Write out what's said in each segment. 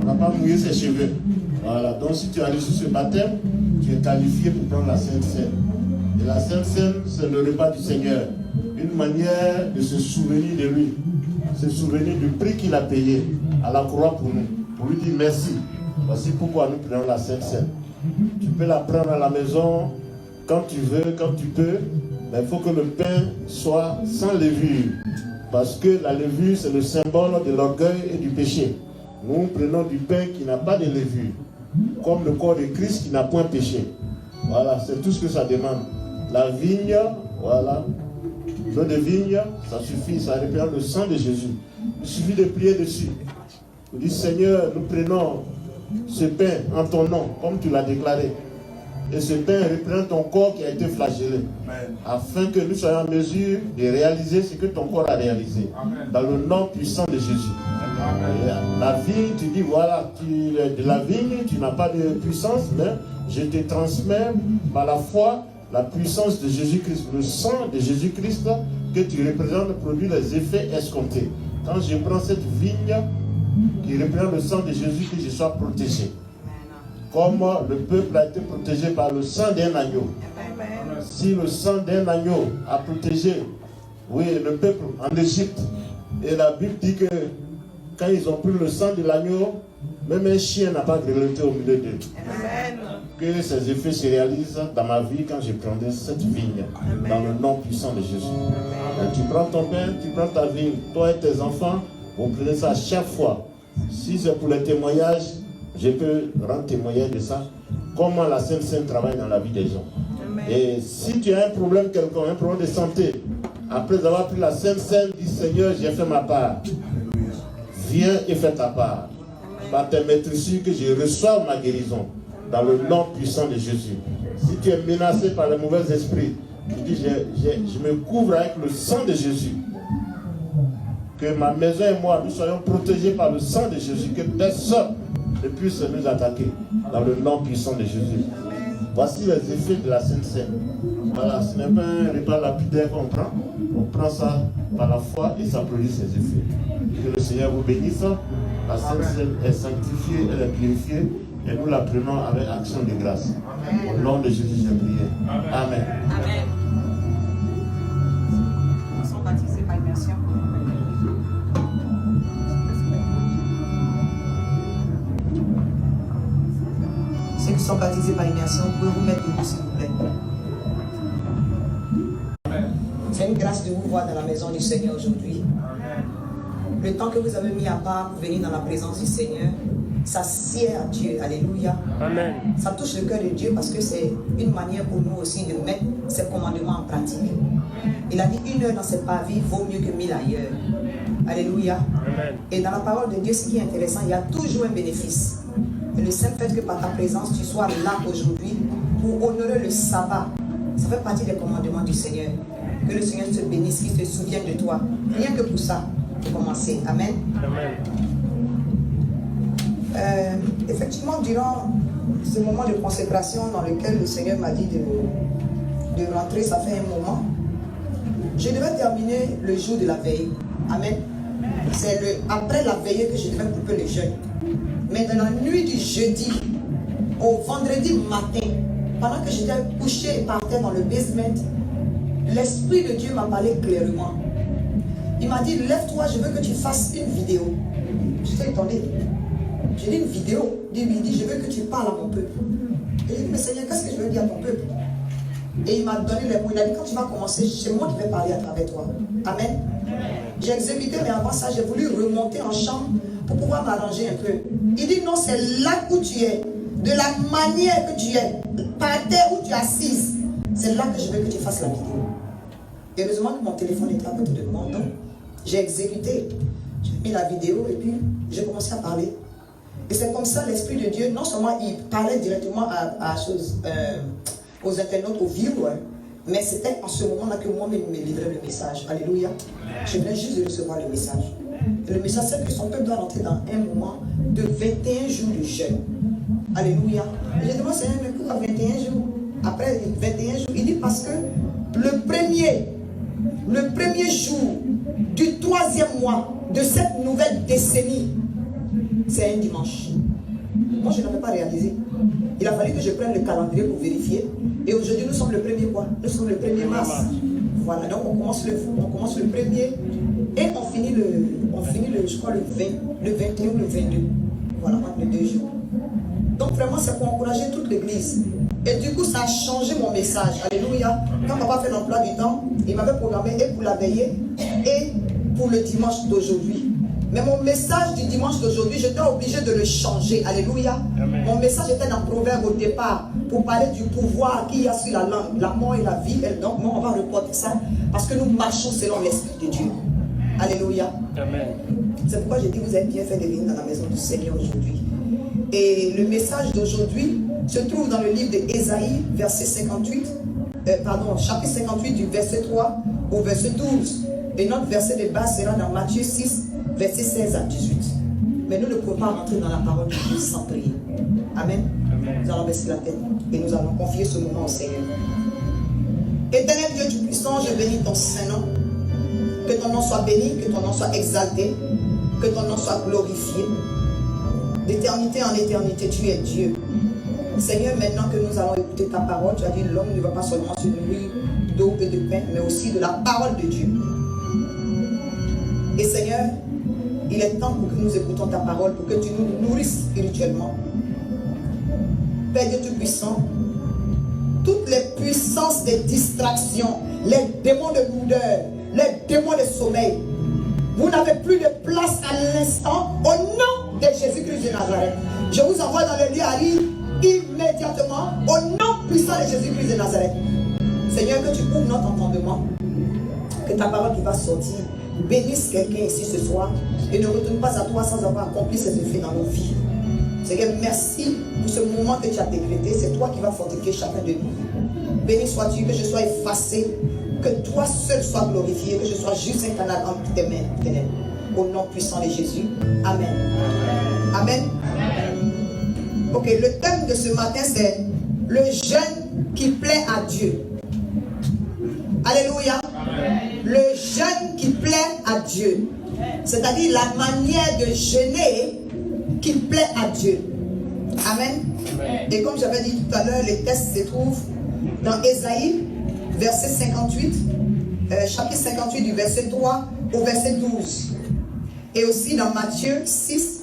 On n'a pas mouillé ses cheveux. Voilà, donc si tu as reçu ce baptême, tu es qualifié pour prendre la Sainte Seine. Et la Sainte Seine, c'est le repas du Seigneur. Une manière de se souvenir de lui. Se souvenir du prix qu'il a payé à la croix pour nous. Pour lui dire merci. Voici pourquoi nous prenons la Sainte Seine. Tu peux la prendre à la maison quand tu veux, quand tu peux. Mais il faut que le pain soit sans levure. Parce que la levure, c'est le symbole de l'orgueil et du péché. Nous prenons du pain qui n'a pas de levure. Comme le corps de Christ qui n'a point péché. Voilà, c'est tout ce que ça demande. La vigne, voilà. L'eau de vigne, ça suffit, ça représente le sang de Jésus. Il suffit de prier dessus. Vous dites, Seigneur, nous prenons ce pain en ton nom, comme tu l'as déclaré. Et ce pain représente ton corps qui a été flagellé. Amen. Afin que nous soyons en mesure de réaliser ce que ton corps a réalisé. Amen. Dans le nom puissant de Jésus. Amen. La vigne, tu dis, voilà, de la vigne, tu n'as pas de puissance, mais je te transmets par la foi la puissance de Jésus-Christ. Le sang de Jésus-Christ que tu représentes produit les effets escomptés. Quand je prends cette vigne qui représente le sang de Jésus, que je sois protégé. Comme le peuple a été protégé par le sang d'un agneau. Amen. Si le sang d'un agneau a protégé, oui, le peuple en Égypte, et la Bible dit que quand ils ont pris le sang de l'agneau, même un chien n'a pas grelotté au milieu d'eux. Que ces effets se réalisent dans ma vie quand je prendrai cette vigne. Amen. Dans le nom puissant de Jésus. Tu prends ton pain, tu prends ta vigne, toi et tes enfants, vous prenez ça chaque fois. Si c'est pour les témoignages, je peux rendre témoignage de ça. Comment la Sainte Seine travaille dans la vie des gens. Amen. Et si tu as un problème quelconque, un problème de santé, après avoir pris la Sainte Seine, dis Seigneur, j'ai fait ma part. Viens et fais ta part. Par tes maîtrisures que je reçois ma guérison. Dans le nom puissant de Jésus. Si tu es menacé par les mauvais esprits, tu dis je me couvre avec le sang de Jésus. Que ma maison et moi, nous soyons protégés par le sang de Jésus. Que personne ne puisse nous attaquer. Dans le nom puissant de Jésus. Voici les effets de la Sainte Seine. Voilà, ce n'est pas un repas lapidaire qu'on prend. On prend ça par la foi et ça produit ses effets. Que le Seigneur vous bénisse. La Sainte Seine est sanctifiée, elle est purifiée. Et nous la prenons avec action de grâce. Amen. Au nom de Jésus, j'ai prié. Amen. Amen. Amen. Ils sont baptisés par immersion. Ceux qui sont baptisés par immersion, vous pouvez vous mettre debout, s'il vous plaît. C'est une grâce de vous voir dans la maison du Seigneur aujourd'hui. Le temps que vous avez mis à part pour venir dans la présence du Seigneur, ça sied à Dieu, alléluia. Amen. Ça touche le cœur de Dieu parce que c'est une manière pour nous aussi de mettre ses commandements en pratique. Il a dit 1 heure dans cette vie vaut mieux que 1000 ailleurs. Alléluia. Amen. Et dans la parole de Dieu, ce qui est intéressant, il y a toujours un bénéfice. Et le simple fait que par ta présence, tu sois là aujourd'hui pour honorer le sabbat, ça fait partie des commandements du Seigneur. Que le Seigneur te bénisse, qu'il se souvienne de toi. Rien que pour ça, pour commencer. Amen. Amen. Effectivement, durant ce moment de consécration dans lequel le Seigneur m'a dit de rentrer, ça fait un moment, je devais terminer le jour de la veille. Amen. C'est après la veille que je devais couper le jeûne. Mais dans la nuit du jeudi au vendredi matin, pendant que j'étais couché par terre dans le basement, l'Esprit de Dieu m'a parlé clairement. Il m'a dit, lève-toi, je veux que tu fasses une vidéo. J'étais étonné. J'ai dit une vidéo. Il me dit, je veux que tu parles à mon peuple. Et j'ai dit, mais Seigneur, qu'est-ce que je veux dire à ton peuple? Et il m'a donné les mots. Il a dit, quand tu vas commencer, c'est moi qui vais parler à travers toi. Amen. J'ai exécuté, mais avant ça, j'ai voulu remonter en chambre pour pouvoir m'arranger un peu. Il dit, non, c'est là où tu es. De la manière que tu es. Par terre où tu es assise. C'est là que je veux que tu fasses la vidéo. Et heureusement que mon téléphone était à côté de moi. Donc, j'ai exécuté. J'ai mis la vidéo et puis j'ai commencé à parler. Et c'est comme ça l'Esprit de Dieu, non seulement il parlait directement aux internautes, aux viewers, mais c'était en ce moment-là que moi-même me livrais le message. Alléluia. Je venais juste de recevoir le message. Et le message, c'est que son peuple doit rentrer dans un moment de 21 jours de jeûne. Alléluia. Et j'ai demandé, Seigneur, mais pourquoi 21 jours? Après 21 jours, il dit parce que le premier jour du 3e mois de cette nouvelle décennie, c'est un dimanche. Moi, je n'avais pas réalisé. Il a fallu que je prenne le calendrier pour vérifier. Et aujourd'hui, nous sommes le 1er quoi? Nous sommes le 1er mars. Voilà, donc on commence le 1er et on finit le, je crois, le 21 ou le 22. Voilà, entre les 2 jours. Donc vraiment, c'est pour encourager toute l'église. Et du coup, ça a changé mon message. Alléluia. Quand papa fait l'emploi du temps, il m'avait programmé et pour la veillée et pour le dimanche d'aujourd'hui. Mais mon message du dimanche d'aujourd'hui, j'étais obligé de le changer. Alléluia. Amen. Mon message était dans Proverbe au départ pour parler du pouvoir qu'il y a sur la langue, la mort et la vie. Et donc, moi, on va reporter ça parce que nous marchons selon l'Esprit de Dieu. Alléluia. Amen. C'est pourquoi j'ai dit, vous avez bien fait de venir dans la maison du Seigneur aujourd'hui. Et le message d'aujourd'hui se trouve dans le livre d'Ésaïe, chapitre 58 du verset 3 au verset 12. Et notre verset de base sera dans Matthieu 6, verset 16 à 18. Mais nous ne pouvons pas rentrer dans la parole de Dieu sans prier. Amen. Amen. Nous allons baisser la tête et nous allons confier ce moment au Seigneur. Éternel Dieu Tout-Puissant, je bénis ton Saint-Nom. Que ton nom soit béni, que ton nom soit exalté, que ton nom soit glorifié. D'éternité en éternité, tu es Dieu. Seigneur, maintenant que nous allons écouter ta parole, tu as dit l'homme ne va pas seulement se nourrir d'eau et de pain, mais aussi de la parole de Dieu. Et Seigneur, il est temps pour que nous écoutons ta parole, pour que tu nous nourrisses spirituellement. Père Dieu Tout-Puissant, toutes les puissances des distractions, les démons de lourdeur, les démons de sommeil, vous n'avez plus de place à l'instant au nom de Jésus-Christ de Nazareth. Je vous envoie dans le lieu à lire immédiatement au nom puissant de Jésus-Christ de Nazareth. Seigneur, que tu ouvres notre entendement, que ta parole qui va sortir bénisse quelqu'un ici ce soir et ne retourne pas à toi sans avoir accompli ses effets dans nos vies. Seigneur, merci pour ce moment que tu as décrété. C'est toi qui vas fortifier chacun de nous. Béni sois-tu, que je sois effacé, que toi seul sois glorifié, que je sois juste un canal entre tes mains, éternel. Au nom puissant de Jésus. Amen. Amen. Ok, le thème de ce matin, c'est le jeûne qui plaît à Dieu. Alléluia. Le jeûne qui plaît à Dieu. C'est-à-dire la manière de jeûner qui plaît à Dieu. Amen. Et comme j'avais dit tout à l'heure, les textes se trouvent dans Ésaïe, verset 58, chapitre 58 du verset 3 au verset 12. Et aussi dans Matthieu 6,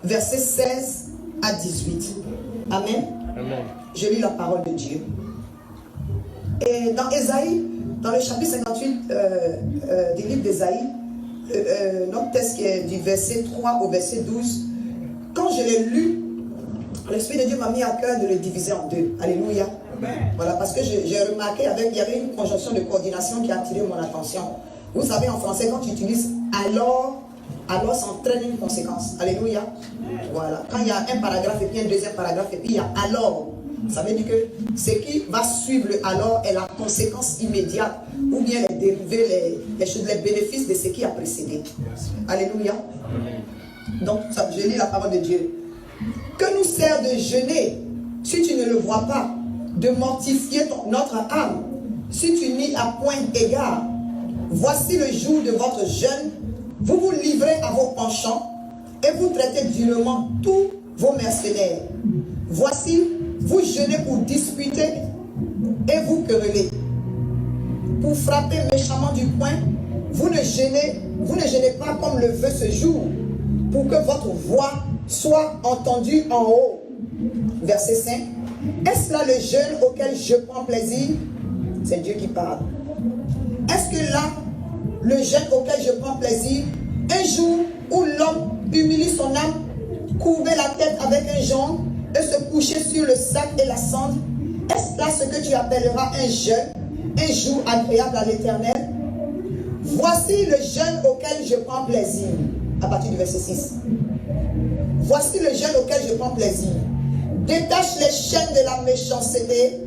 verset 16 à 18. Amen. Amen. Je lis la parole de Dieu. Et dans Ésaïe, dans le chapitre 58 du livre d'Ésaïe, notre texte qui est du verset 3 au verset 12, quand je l'ai lu, l'Esprit de Dieu m'a mis à cœur de le diviser en deux. Alléluia. Amen. Voilà, parce que j'ai remarqué qu'il y avait une conjonction de coordination qui a attiré mon attention. Vous savez, en français, quand tu utilises alors ça entraîne une conséquence. Alléluia. Voilà. Quand il y a un paragraphe et puis un deuxième paragraphe et puis il y a alors, ça veut dire que ce qui va suivre le alors est la conséquence immédiate ou bien les dérivés, les bénéfices de ce qui a précédé. Alléluia. Donc, je lis la parole de Dieu. Que nous sert de jeûner, si tu ne le vois pas, de mortifier notre âme, si tu n'y as point égard. Voici le jour de votre jeûne, vous vous livrez à vos penchants et vous traitez durement tous vos mercenaires. Voici, vous jeûnez pour disputer et vous querellez. Pour frapper méchamment du poing, vous ne jeûnez pas comme le veut ce jour, pour que votre voix soit entendue en haut. Verset 5. Est-ce là le jeûne auquel je prends plaisir? C'est Dieu qui parle. Est-ce que là, le jeûne auquel je prends plaisir, un jour où l'homme humilie son âme, courber la tête avec un jonc et se coucher sur le sac et la cendre, est-ce là ce que tu appelleras un jeûne, un jour agréable à l'Éternel? Voici le jeûne auquel je prends plaisir. À partir du verset 6. Voici le jeûne auquel je prends plaisir. Détache les chaînes de la méchanceté,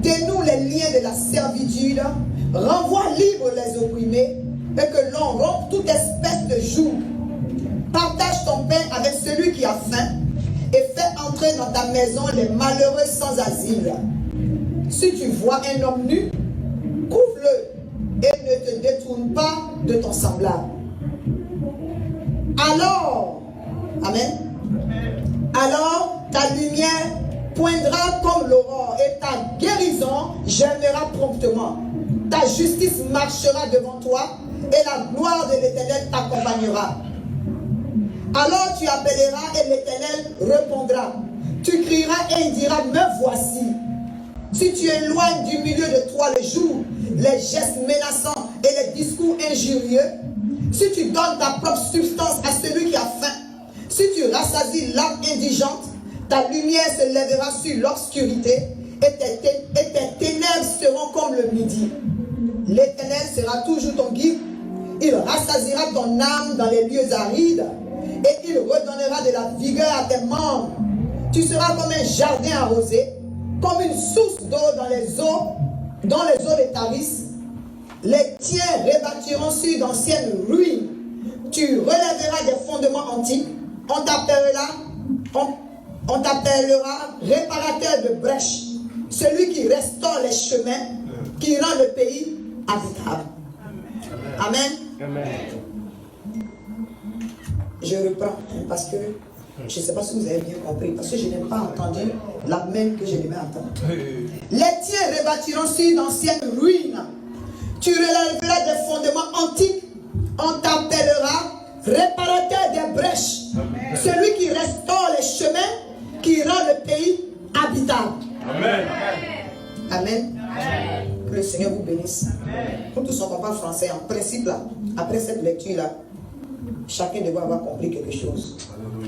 dénoue les liens de la servitude, renvoie libre les opprimés, et que l'on rompe toute espèce de joug. Partage ton pain avec celui qui a faim, et fais entrer dans ta maison les malheureux sans asile. Si tu vois un homme nu, couvre-le, et ne te détourne pas de ton semblable. Alors, amen. Alors ta lumière poindra comme l'aurore et ta guérison germera promptement. Ta justice marchera devant toi et la gloire de l'Éternel t'accompagnera. Alors tu appelleras et l'Éternel répondra. Tu crieras et il dira, me voici. Si tu éloignes du milieu de toi le jour, les gestes menaçants et les discours injurieux, si tu donnes ta propre substance à celui qui a faim, si tu rassasies l'âme indigente, ta lumière se lèvera sur l'obscurité et tes ténèbres seront comme le midi. L'Éternel sera toujours ton guide. Il rassasiera ton âme dans les lieux arides et il redonnera de la vigueur à tes membres. Tu seras comme un jardin arrosé, comme une source d'eau dans les eaux de Taris. Les tiens rebâtiront sur d'anciennes ruines. Tu relèveras des fondements antiques. On t'appellera réparateur de brèches, celui qui restaure les chemins, qui rend le pays habitable. Amen. Amen. Je reprends parce que je ne sais pas si vous avez bien compris, parce que je n'ai pas entendu l'amen que je devais entendre. Les tiens rebâtiront sur d'anciennes ruines. Tu relèveras des fondements antiques. On t'appellera réparateur des brèches. Amen. Celui qui restaure les chemins, qui rend le pays habitable. Amen. Amen. Amen. Que le Seigneur vous bénisse. Nous tous ne sommes pas français. En principe, là, après cette lecture-là, chacun doit avoir compris quelque chose.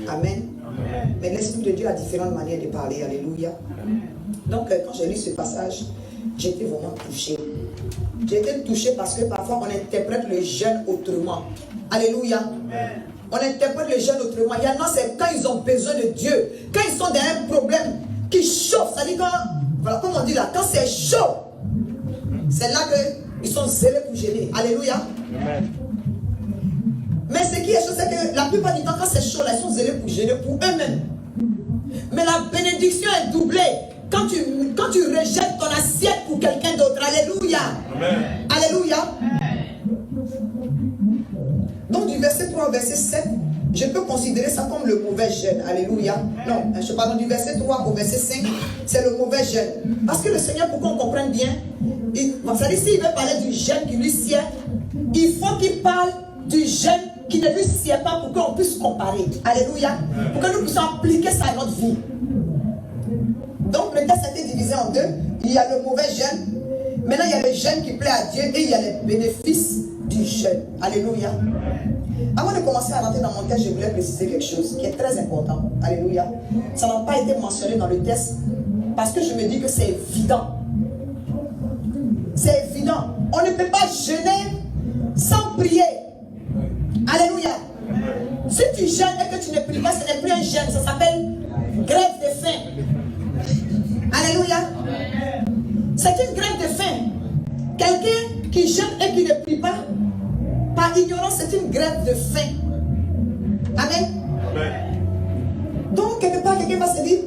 Amen. Amen. Mais l'Esprit de Dieu a différentes manières de parler. Alléluia. Amen. Donc, quand j'ai lu ce passage, j'étais vraiment touché. J'ai été touché parce que parfois on interprète le jeûne autrement. Alléluia. Amen. On interprète le jeûne autrement. Il y en a, c'est quand ils ont besoin de Dieu. Quand ils sont dans un problème qui chauffe, ça dit quand, voilà, comme on dit là, quand c'est chaud, c'est là qu'ils sont zélés pour gêner. Alléluia. Amen. Mais ce qui est chaud, c'est que la plupart du temps, quand c'est chaud, là, ils sont zélés pour gêner pour eux-mêmes. Mais la bénédiction est doublée quand tu rejettes ton assiette pour quelqu'un d'autre. Alléluia. Amen. Alléluia. Donc du verset 3 au verset 7, je peux considérer ça comme le mauvais jeûne. Alléluia. Non, je parle du verset 3 au verset 5, c'est le mauvais jeûne. Parce que le Seigneur, pour qu'on comprenne bien, vous savez, s'il veut parler du jeûne qui lui sied, il faut qu'il parle du jeûne qui ne lui sied pas pour qu'on puisse comparer. Alléluia. Pour que nous puissions appliquer ça à notre vie. Donc le texte a été divisé en deux. Il y a le mauvais jeûne. Maintenant il y a le jeûne qui plaît à Dieu et il y a les bénéfices du jeûne. Alléluia. Avant de commencer à rentrer dans mon texte, je voulais préciser quelque chose qui est très important. Alléluia. Ça n'a pas été mentionné dans le texte parce que je me dis que c'est évident. C'est évident. On ne peut pas jeûner sans prier. Alléluia. Si tu jeûnes et que tu ne pries pas, ce n'est plus un jeûne. Ça s'appelle grève de faim. Alléluia. C'est une grève de faim. Quelqu'un qui jeûne et qui ne prie pas, par ignorance, c'est une grève de faim. Amen. Amen. Donc, quelque part, quelqu'un va se dire,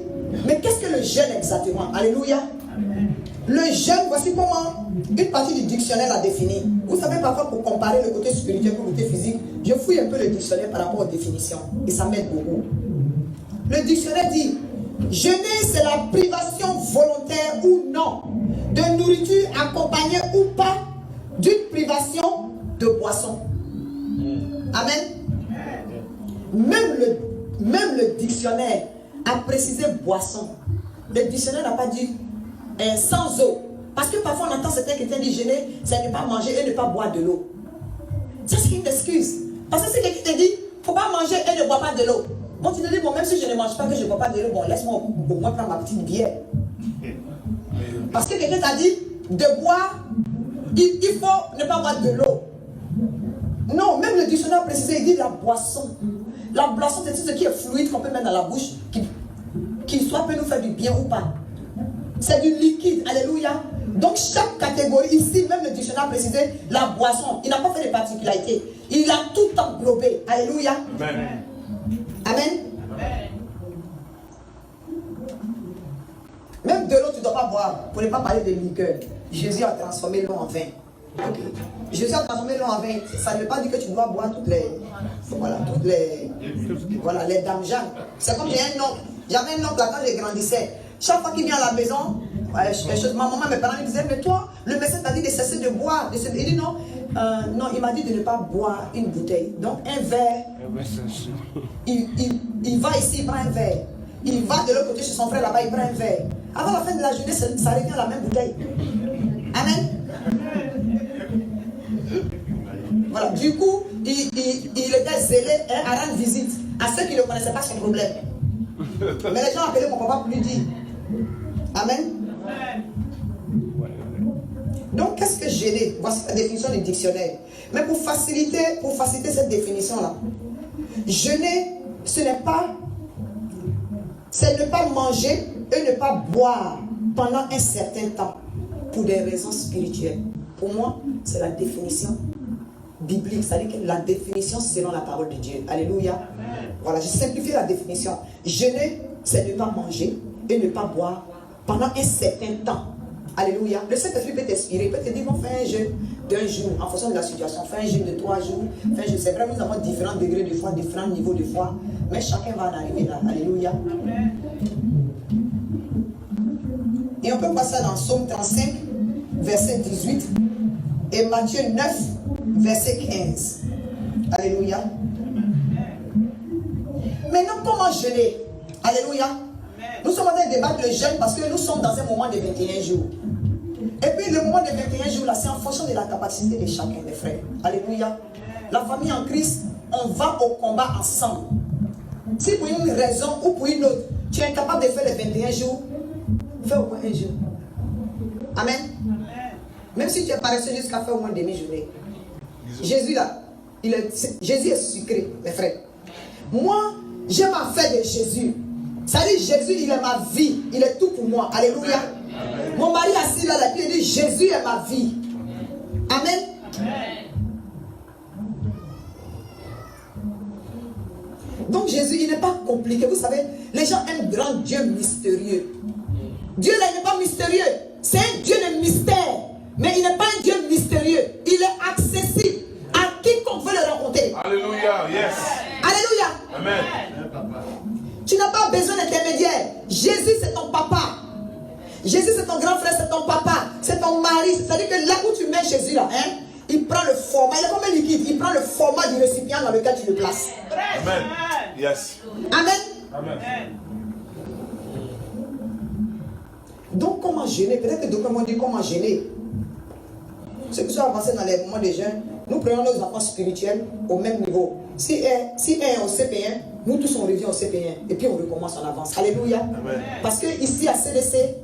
mais qu'est-ce que le jeûne exactement? Alléluia. Amen. Le jeûne, voici comment une partie du dictionnaire l'a défini. Vous savez, parfois, pour comparer le côté spirituel et le côté physique, je fouille un peu le dictionnaire par rapport aux définitions. Et ça m'aide beaucoup. Le dictionnaire dit, jeûner, c'est la privation volontaire ou non de nourriture accompagnée ou pas d'une privation de boisson. Amen. Même le dictionnaire a précisé boisson. Le dictionnaire n'a pas dit sans eau. Parce que parfois on entend certains chrétiens dire jeûner, c'est ne pas manger et ne pas boire de l'eau. Ça c'est une excuse. Parce que si quelqu'un te dit, il ne faut pas manger et ne boire pas de l'eau. Bon, tu te dis, bon, même si je ne mange pas, que je ne bois pas de l'eau, bon, laisse-moi au moins prendre ma petite bière. Parce que quelqu'un t'a dit, de boire, il faut ne pas boire de l'eau. Non, même le dictionnaire précisé, il dit la boisson. La boisson, c'est tout ce qui est fluide qu'on peut mettre dans la bouche, qui soit peut nous faire du bien ou pas. C'est du liquide, alléluia. Donc chaque catégorie, ici, même le dictionnaire a précisé la boisson. Il n'a pas fait de particularités. Il a tout englobé, alléluia. Amen. Amen. Amen. Même de l'eau, tu ne dois pas boire. Pour ne pas parler de liqueur. Jésus a transformé l'eau en vin. Okay. Jésus a transformé l'eau en vin. Ça ne veut pas dire que tu dois boire toutes les... Voilà, les dames Jeanne. C'est comme j'ai un oncle. J'avais un oncle là quand je grandissais. Chaque fois qu'il vient à la maison, ma maman, mes parents me disaient, mais toi, le médecin t'a dit de cesser de boire. Il dit non. Non, il m'a dit de ne pas boire une bouteille. Donc un verre. Il va ici, il prend un verre. Il va de l'autre côté chez son frère là-bas, il prend un verre. Avant la fin de la journée, ça revient à la même bouteille. Amen. Voilà, du coup, il était zélé à rendre visite à ceux qui ne connaissaient pas son problème. Mais les gens appelaient mon papa pour lui dire. Amen. Donc, qu'est-ce que gêner? Voici la définition du dictionnaire. Mais pour faciliter cette définition-là, jeûner, ce n'est pas, c'est ne pas manger et ne pas boire pendant un certain temps pour des raisons spirituelles. Pour moi, c'est la définition biblique, c'est-à-dire que la définition selon la parole de Dieu. Alléluia. Voilà, j'ai simplifié la définition. Jeûner, c'est ne pas manger et ne pas boire pendant un certain temps. Alléluia. Le Saint-Esprit peut t'inspirer, il peut te dire, bon, fais un jeûne d'un jour, en fonction de la situation. Fais un jeûne de 3 jours. C'est vrai, nous avons différents degrés de foi, différents niveaux de foi, mais chacun va en arriver là. Alléluia. Et on peut passer dans Psaume 35, verset 18, et Matthieu 9, verset 15. Alléluia. Maintenant, comment jeûner? Alléluia. Nous sommes en train de débattre le jeûne parce que nous sommes dans un moment de 21 jours. Et puis le moment de 21 jours là, c'est en fonction de la capacité de chacun des frères. Alléluia. La famille en Christ, on va au combat ensemble. Si pour une raison ou pour une autre, tu es incapable de faire les 21 jours, fais au moins un jour. Amen. Même si tu es paresseux jusqu'à faire au moins demi-journée. Jésus là, Jésus est sucré, mes frères. Moi, j'aime affaire de Jésus. Ça dit Jésus, il est ma vie. Il est tout pour moi. Alléluia. Amen. Mon mari assis là, il dit Jésus est ma vie. Amen. Amen. Donc Jésus, il n'est pas compliqué. Vous savez, les gens aiment grand Dieu mystérieux. Dieu là, il n'est pas mystérieux. C'est un Dieu de mystère. Mais il n'est pas un Dieu mystérieux. Il est accessible à quiconque veut le rencontrer. Alléluia. Yes. Alléluia. Amen. Tu n'as pas besoin d'intermédiaire. Jésus, c'est ton papa. Jésus, c'est ton grand frère, c'est ton papa, c'est ton mari. C'est-à-dire que là où tu mets Jésus, là, hein, il prend le format. Il est comme un liquide. Il prend le format du récipient dans lequel tu le places. Amen. Yes. Amen. Amen. Donc, comment jeûner? Peut-être que d'autres m'ont dit comment jeûner. Ceux qui sont avancés dans les moments de jeûne, nous prenons nos enfants spirituels au même niveau. Si un est au CP1, nous tous on revient au CP1 et puis on recommence en avance. Alléluia. Amen. Parce que ici à CDC,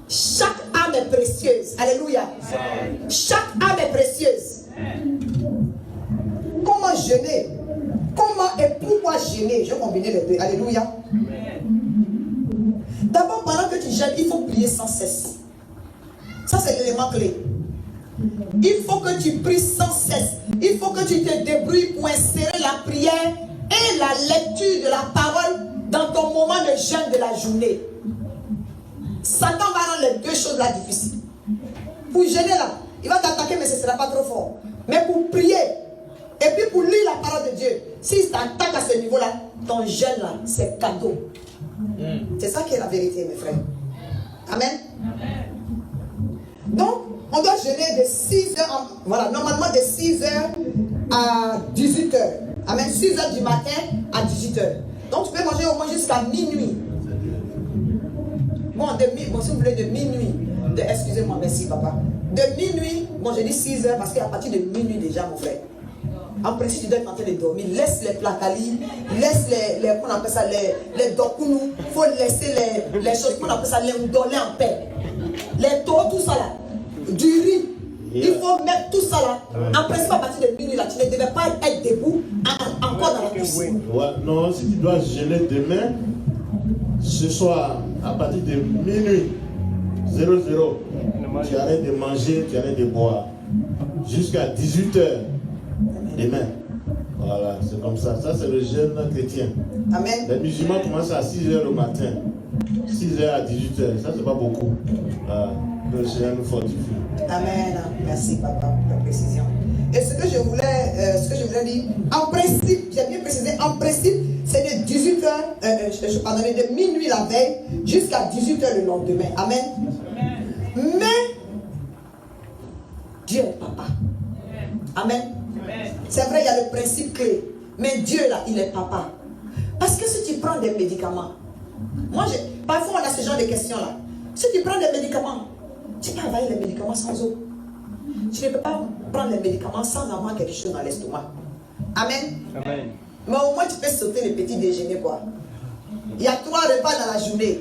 chaque âme est précieuse. Alléluia. Amen. Chaque âme est précieuse. Comment jeûner? Comment et pourquoi jeûner? Je vais combiner les deux. Alléluia. D'abord, pendant que tu jeûnes, il faut prier sans cesse. Ça, c'est l'élément clé. Il faut que tu pries sans cesse. Il faut que tu te débrouilles pour insérer la prière et la lecture de la parole dans ton moment de jeûne de la journée. Satan va rendre les deux choses là difficiles. Pour jeûner là, il va t'attaquer mais ce ne sera pas trop fort. Mais pour prier et puis pour lire la parole de Dieu, s'il t'attaque à ce niveau là, ton jeûne là, c'est cadeau. C'est ça qui est la vérité mes frères. Amen. Donc, on doit jeûner de 6h, voilà, normalement de 6h à 18h. Amen, 6h du matin à 18h. Donc, tu peux manger au moins jusqu'à minuit. Bon, si vous voulez, de minuit. Excusez-moi, merci papa. De minuit, bon, je dis 6h parce qu'à partir de minuit déjà, mon frère. En principe, tu dois être en train de dormir. Laisse les placalis, laisse on appelle ça, les dokounou. Il faut laisser les choses, on appelle ça, les ndolés en paix. Les taux, tout ça là. Du riz. Il faut mettre tout ça là. En principe, à partir de minuit là, tu ne devais pas être debout encore dans la cuisine. Ouais, non, si tu dois jeûner demain, ce soir, à partir de minuit, 00, tu arrêtes de manger, tu arrêtes de boire. Jusqu'à 18h. Demain. Voilà, c'est comme ça. Ça, c'est le jeûne chrétien. Amen. Les musulmans commencent à 6h le matin. 6h à 18h. Ça, c'est pas beaucoup. Le Seigneur nous fortifie. Amen. Merci, papa, pour la précision. Et ce que je voulais dire, en principe, j'ai bien précisé, en principe, c'est de 18h, pardonnez, de minuit la veille jusqu'à 18h le lendemain. Amen. Mais Dieu est papa. Amen. C'est vrai, il y a le principe clé. Mais Dieu là, il est papa. Parce que si tu prends des médicaments, parfois on a ce genre de questions là. Si tu prends des médicaments, tu peux avaler les médicaments sans eau. Tu ne peux pas prendre les médicaments sans avoir quelque chose dans l'estomac. Amen. Amen. Mais au moins tu peux sauter le petit déjeuner quoi. Il y a 3 repas dans la journée.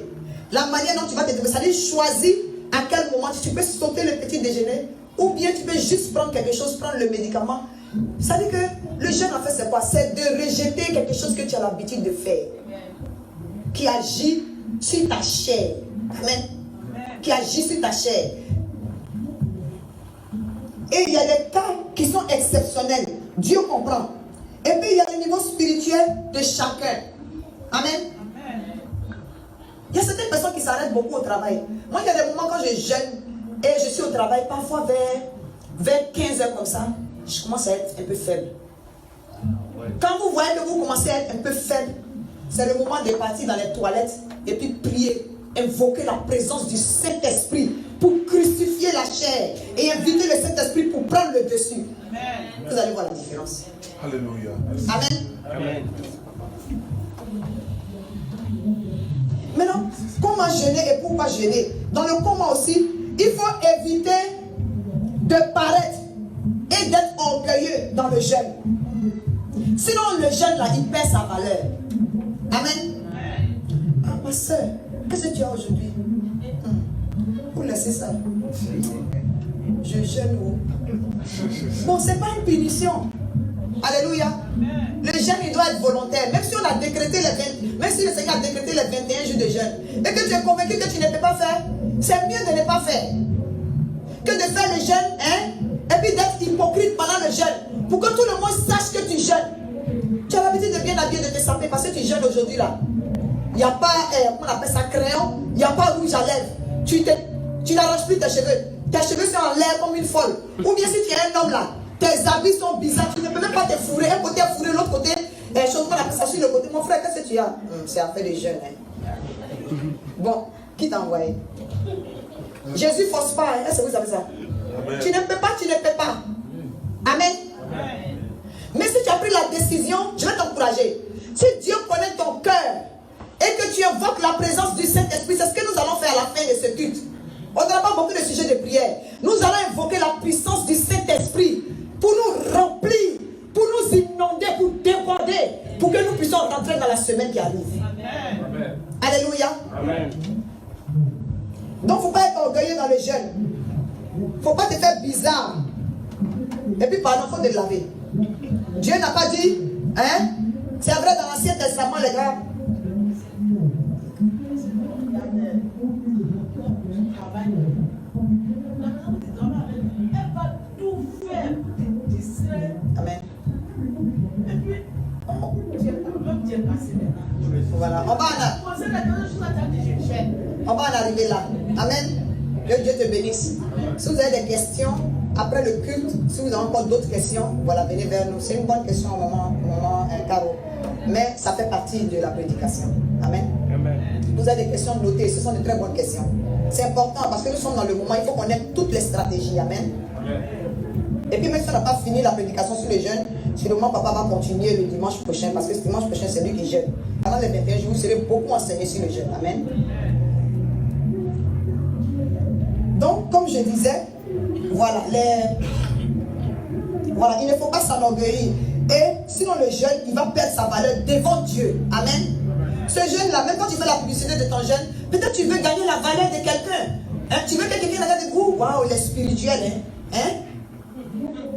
La manière dont tu vas te développer, ça dit choisis à quel moment tu peux sauter le petit déjeuner ou bien tu peux juste prendre quelque chose, prendre le médicament. Ça dit que le jeûne en fait c'est quoi? C'est de rejeter quelque chose que tu as l'habitude de faire. Qui agit sur ta chair. Amen. Qui agit sur ta chair. Et il y a des cas qui sont exceptionnels. Dieu comprend. Et puis il y a le niveau spirituel de chacun. Amen. Il y a certaines personnes qui s'arrêtent beaucoup au travail. Moi, il y a des moments quand je jeûne et je suis au travail, parfois vers 15 heures comme ça, je commence à être un peu faible. Quand vous voyez que vous commencez à être un peu faible, c'est le moment de partir dans les toilettes et puis prier, invoquer la présence du Saint-Esprit pour crucifier la chair et inviter le Saint-Esprit pour prendre le dessus. Vous allez voir la différence. Alléluia. Amen. Amen. Maintenant, comment jeûner et pourquoi jeûner? Dans le comment aussi, il faut éviter de paraître et d'être orgueilleux dans le jeûne. Sinon, le jeûne là, il perd sa valeur. Amen. Ah, ma soeur, qu'est-ce que tu as aujourd'hui? Vous laissez ça. Je jeûne où? Bon, c'est pas une punition. Alléluia. Le jeûne, il doit être volontaire. Même si on a décrété même si le Seigneur a décrété les 21 jours de jeûne, et que tu es convaincu que tu ne peux pas faire, c'est mieux de ne pas faire. Que de faire le jeûne, hein, et puis d'être hypocrite pendant le jeûne. Pour que tout le monde sache que tu jeûnes. Tu as l'habitude de bien habiller, de te saper parce que tu jeûnes aujourd'hui là. Il n'y a pas, comment on appelle ça, crayon, il n'y a pas rouge à lèvres. Tu n'arranges plus tes cheveux. Tes cheveux sont en l'air comme une folle. Ou bien si tu es un homme là, tes habits sont bizarres, tu ne peux même pas te fourrer. Un côté fourré, l'autre côté, chose qu'on appelle ça sur le côté. Mon frère, qu'est-ce que tu as? C'est affaire de jeûne. Hein. Bon, qui t'a envoyé? Jésus ne force pas. Est-ce que vous savez ça? Amen. Tu ne peux pas, tu ne peux pas. Amen. Amen. Mais si tu as pris la décision, je vais t'encourager. Si Dieu connaît ton cœur et que tu invoques la présence du Saint-Esprit, c'est ce que nous allons faire à la fin de ce culte. On n'aura pas beaucoup de sujets de prière. Nous allons invoquer la puissance du Saint-Esprit pour nous remplir, pour nous inonder, pour déborder, pour que nous puissions rentrer dans la semaine qui arrive. Amen. Alléluia. Amen. Donc, il ne faut pas être orgueilleux dans le jeûne. Il ne faut pas te faire bizarre. Et puis, pardon, il faut te laver. Dieu n'a pas dit, hein? C'est vrai dans l'Ancien Testament, les gars. Amen. Voilà, on va en arriver là. Amen. Que Dieu te bénisse. Si vous avez des questions après le culte, si vous avez encore d'autres questions, voilà, venez vers nous. C'est une bonne question au moment Caro. Mais ça fait partie de la prédication. Amen. Amen. Vous avez des questions notées, ce sont de très bonnes questions. C'est important parce que nous sommes dans le moment, il faut qu'on ait toutes les stratégies. Amen. Amen. Et puis même si on n'a pas fini la prédication sur les jeunes, c'est le moment papa va continuer le dimanche prochain, parce que ce dimanche prochain c'est lui qui jeûne. Pendant les 21 jours, vous serez beaucoup enseigné sur les jeunes. Amen. Donc, comme je disais, voilà, il ne faut pas s'enorgueillir. Et sinon le jeûne, il va perdre sa valeur devant Dieu. Amen. Ce jeûne-là, même quand tu fais la publicité de ton jeûne, peut-être tu veux gagner la valeur de quelqu'un. Hein? Tu veux que quelqu'un regarde et dise, waouh, il est spirituel. Hein?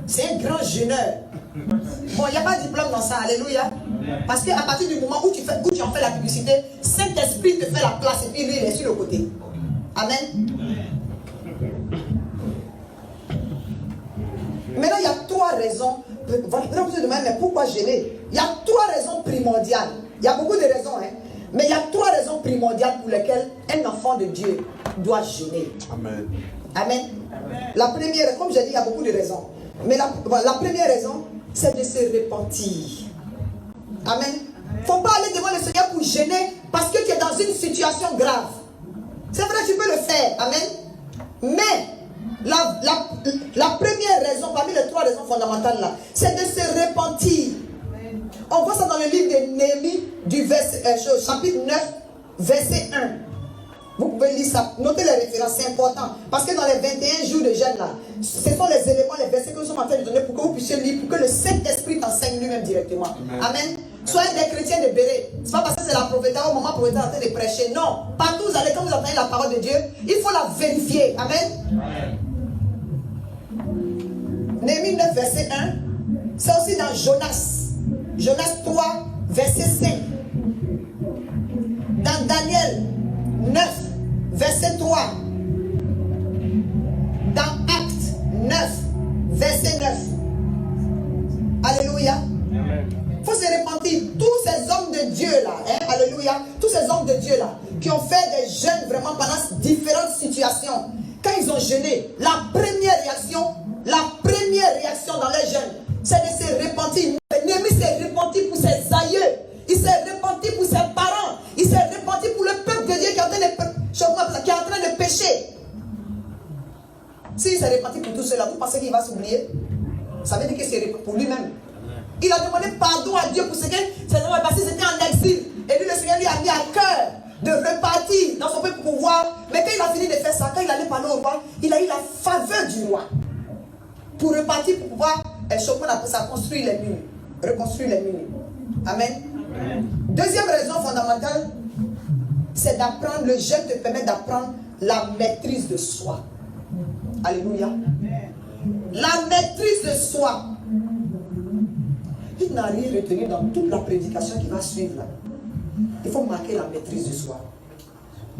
C'est un grand jeûneur. Bon, il n'y a pas de diplôme dans ça, alléluia. Parce qu'à partir du moment où tu en fais la publicité, Saint-Esprit te fait la place et puis lui, il est sur le côté. Amen. Maintenant, il y a 3 raisons. Voilà, vous vous demandez, mais pourquoi jeûner? Il y a 3 raisons primordiales. Il y a beaucoup de raisons, hein. Mais il y a 3 raisons primordiales pour lesquelles un enfant de Dieu doit jeûner. Amen. Amen. La première, comme j'ai dit, il y a beaucoup de raisons. Mais la première raison, c'est de se repentir. Amen. Il ne faut pas aller devant le Seigneur pour jeûner parce que tu es dans une situation grave. C'est vrai, tu peux le faire. Amen. Mais la première raison, parmi les 3 raisons fondamentales là, c'est de se repentir. On voit ça dans le livre de Néhémie, du chapitre 9, verset 1. Vous pouvez lire ça. Notez les références, c'est important. Parce que dans les 21 jours de jeûne là, ce sont les éléments, les versets que nous sommes en train de donner pour que vous puissiez lire, pour que le Saint-Esprit t'enseigne lui-même directement. Amen. Soyez des chrétiens de béret. C'est pas parce que c'est la prophétie au moment où vous êtes en train de prêcher. Non. Partout où vous allez, quand vous entendez la parole de Dieu, il faut la vérifier. Amen. Néhémie 9, verset 1. C'est aussi dans Jonas. Jonas 3, verset 5. Dans Daniel 9, verset 3. Dans Actes 9, verset 9. Alléluia. Il faut se repentir. Tous ces hommes de Dieu là, alléluia, tous ces hommes de Dieu là, qui ont fait des jeûnes vraiment pendant différentes situations, quand ils ont jeûné, la première réaction dans les jeûnes, c'est de se repentir. Néhémie s'est repenti pour ses aïeux, il s'est repenti pour ses parents, il s'est repenti pour le peuple de Dieu qui est en train de pécher. S'il s'est repenti pour tout cela, vous pensez qu'il va s'oublier? Ça veut dire que c'est pour lui-même. Il a demandé pardon à Dieu pour ce que parce qu'il était en exil. Et lui, le Seigneur lui a mis à cœur de repartir dans son peuple pour pouvoir. Mais quand il a fini de faire ça, quand il allait parler au roi, il a eu la faveur du roi. Pour repartir, pour pouvoir reconstruire les murs. Reconstruire les murs. Amen. Deuxième raison fondamentale, c'est d'apprendre, le jeûne te permet d'apprendre la maîtrise de soi. Alléluia. La maîtrise de soi. Il n'a rien retenu dans toute la prédication qui va suivre là. Il faut marquer la maîtrise de soi.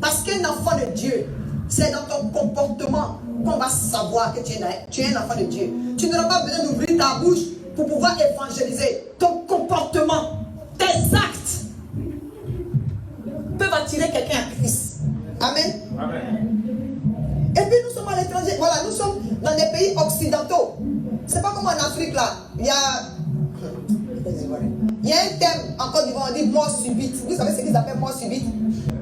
Parce qu'un enfant de Dieu, c'est dans ton comportement qu'on va savoir que tu es un enfant de Dieu. Tu n'auras pas besoin d'ouvrir ta bouche pour pouvoir évangéliser. Ton comportement, tes actes peuvent attirer quelqu'un à Christ. Amen. Amen. Et puis nous sommes à l'étranger. Voilà, nous sommes dans des pays occidentaux. C'est pas comme en Afrique là. Il y a un thème en Côte d'Ivoire, on dit mort subite. Vous savez ce qu'ils appellent mort subite?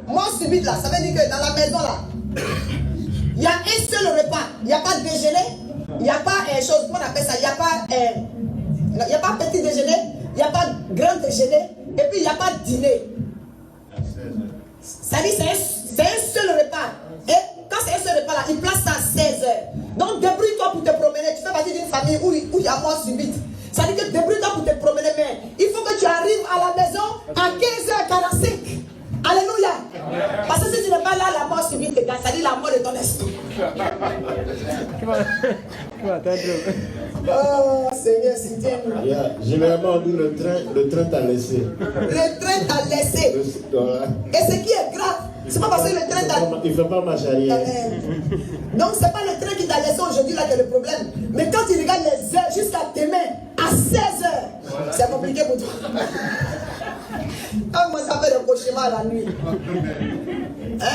Mort subite là, ça veut dire que dans la maison là, il y a un seul repas. Il n'y a pas de déjeuner, il n'y a pas chose, comment on appelle ça? Il n'y a pas petit déjeuner, il n'y a pas grand déjeuner, et puis il n'y a pas de dîner. Ça dit c'est un seul repas. Et quand c'est un seul repas là, il place ça à 16 heures. Donc débrouille-toi pour te promener. Tu fais partie d'une famille où il y a mort subite. Ça dit que débrouille-toi pour te promener, mais il faut que tu arrives à la maison à 15h45. Alléluia. Parce que si tu n'es pas là, la mort subite te gagne. Ça dit la mort de ton esprit. Oh Seigneur, soutiens-nous. Généralement, on dit le train t'a laissé. Le train t'a laissé. Et ce qui est grave, c'est pas parce que le train t'a... Il ne fait pas marche arrière. Donc c'est pas le train qui t'a laissé aujourd'hui là qui est le problème. Mais quand tu regardes les heures jusqu'à demain, à 16h, c'est compliqué pour toi. Quand moi ça fait des cauchemars la nuit.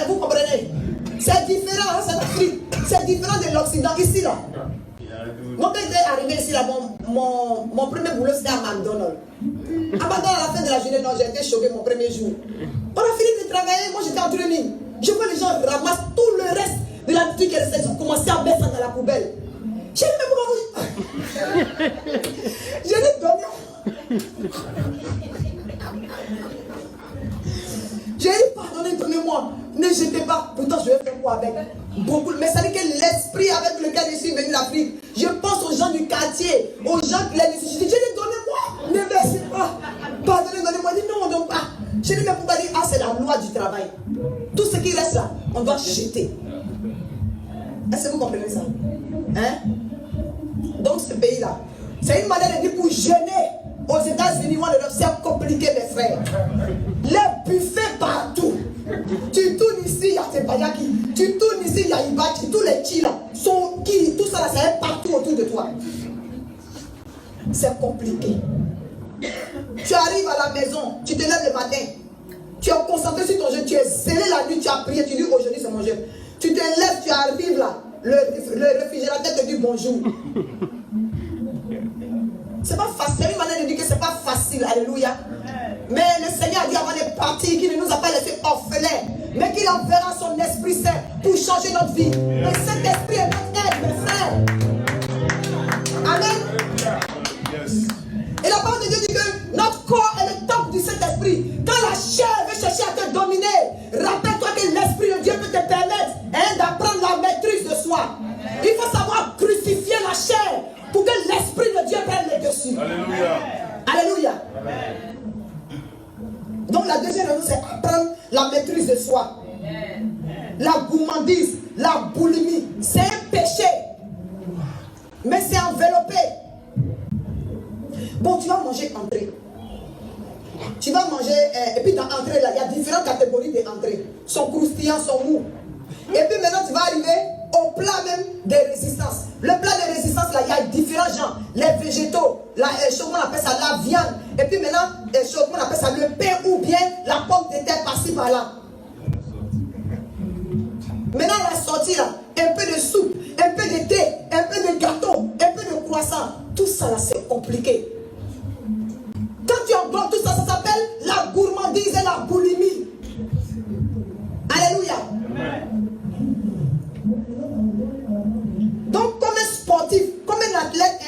Vous comprenez? C'est différent, hein, c'est l'Afrique. C'est différent de l'Occident ici là. Moi quand j'étais arrivé ici là, mon premier boulot c'était à McDonald's. À McDonald's à la fin de la journée, non, j'ai été choqué mon premier jour. On a fini de travailler, moi j'étais en training. Je vois les gens ramassent tout le reste de la nourriture qui restait, ils ont commencé à mettre ça dans la poubelle. J'ai dit mais pourquoi vous... J'ai dit donnez. J'ai dit pardonnez, donnez-moi. Ne jetez pas. Pourtant je vais faire quoi avec beaucoup. Mais ça dit que l'esprit avec lequel je suis venu en Afrique, je pense aux gens du quartier, aux gens qui les nécessitent. J'ai dit donnez-moi. Ne versez pas. Pardonnez, donnez-moi. Il dit non, on ne donne pas. J'ai dit mais pourquoi dire c'est la loi du travail. Tout ce qui reste là, on doit jeter. Est-ce que vous comprenez ça? Hein? Donc ce pays-là, c'est une manière de dire pour jeûner. Aux États-Unis, c'est compliqué, mes frères. Les buffets partout. Tu tournes ici, il y a Tebayaki. Tu tournes ici, il y a Ibachi. Tous les chi là, sont qui, tout ça là, ça est partout autour de toi. C'est compliqué. Tu arrives à la maison, tu te lèves le matin. Tu es concentré sur ton jeûne, tu es zélé la nuit, tu as prié, tu dis aujourd'hui c'est mon jeûne. Tu te lèves, tu arrives là, le réfrigérateur te dit bonjour. C'est pas facile, c'est une manière de dire que c'est pas facile, alléluia. Mais le Seigneur a dit avant de est parti, qu'il ne nous a pas laissé orphelins, mais qu'il enverra son Esprit Saint pour changer notre vie. Mais cet esprit est notre aide, mes frères. Amen. Yes. Et la parole de Dieu dit que notre corps est le temple du Saint-Esprit. Quand la chair veut chercher à te dominer, rappelle-toi que l'Esprit de Dieu peut te permettre d'apprendre la maîtrise de soi. Il faut savoir crucifier la chair pour que l'Esprit de Dieu prenne le dessus. Alléluia. Alléluia. Donc la deuxième raison, c'est apprendre la maîtrise de soi. La gourmandise, la boulimie, c'est un péché. Mais c'est enveloppé. Bon, tu vas manger entrée. Tu vas manger, et puis dans entrée, là, il y a différentes catégories d'entrée. Son croustillant, son mou. Et puis maintenant, tu vas arriver au plat même des résistances. Le plat des résistances, là, il y a différents genres. Les végétaux, on appelle ça la viande. Et puis maintenant, on appelle ça le pain ou bien la pomme de terre par-ci par-là. Maintenant, la sortie, là, un peu de soupe, un peu de thé, un peu de gâteau, un peu de croissant. Tout ça, là, c'est compliqué. Quand tu englones tout ça, ça s'appelle la gourmandise et la boulimie. Alléluia. Donc, comme un sportif, comme un athlète,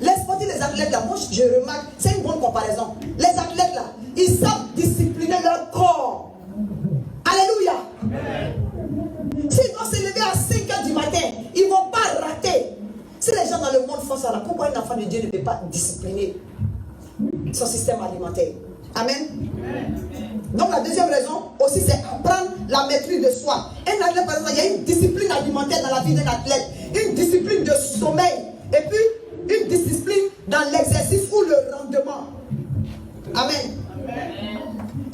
les sportifs, les athlètes là, moi je remarque, c'est une bonne comparaison. Les athlètes là, ils savent discipliner leur corps. Alléluia. S'ils doivent se lever à 5h du matin, ils ne vont pas rater. Si les gens dans le monde font ça là, pourquoi un enfant de Dieu ne peut pas discipliner son système alimentaire? Amen. Donc la deuxième raison aussi, c'est apprendre la maîtrise de soi. Un athlète, par exemple, il y a une discipline alimentaire dans la vie d'un athlète, une discipline de sommeil, et puis une discipline dans l'exercice ou le rendement. Amen.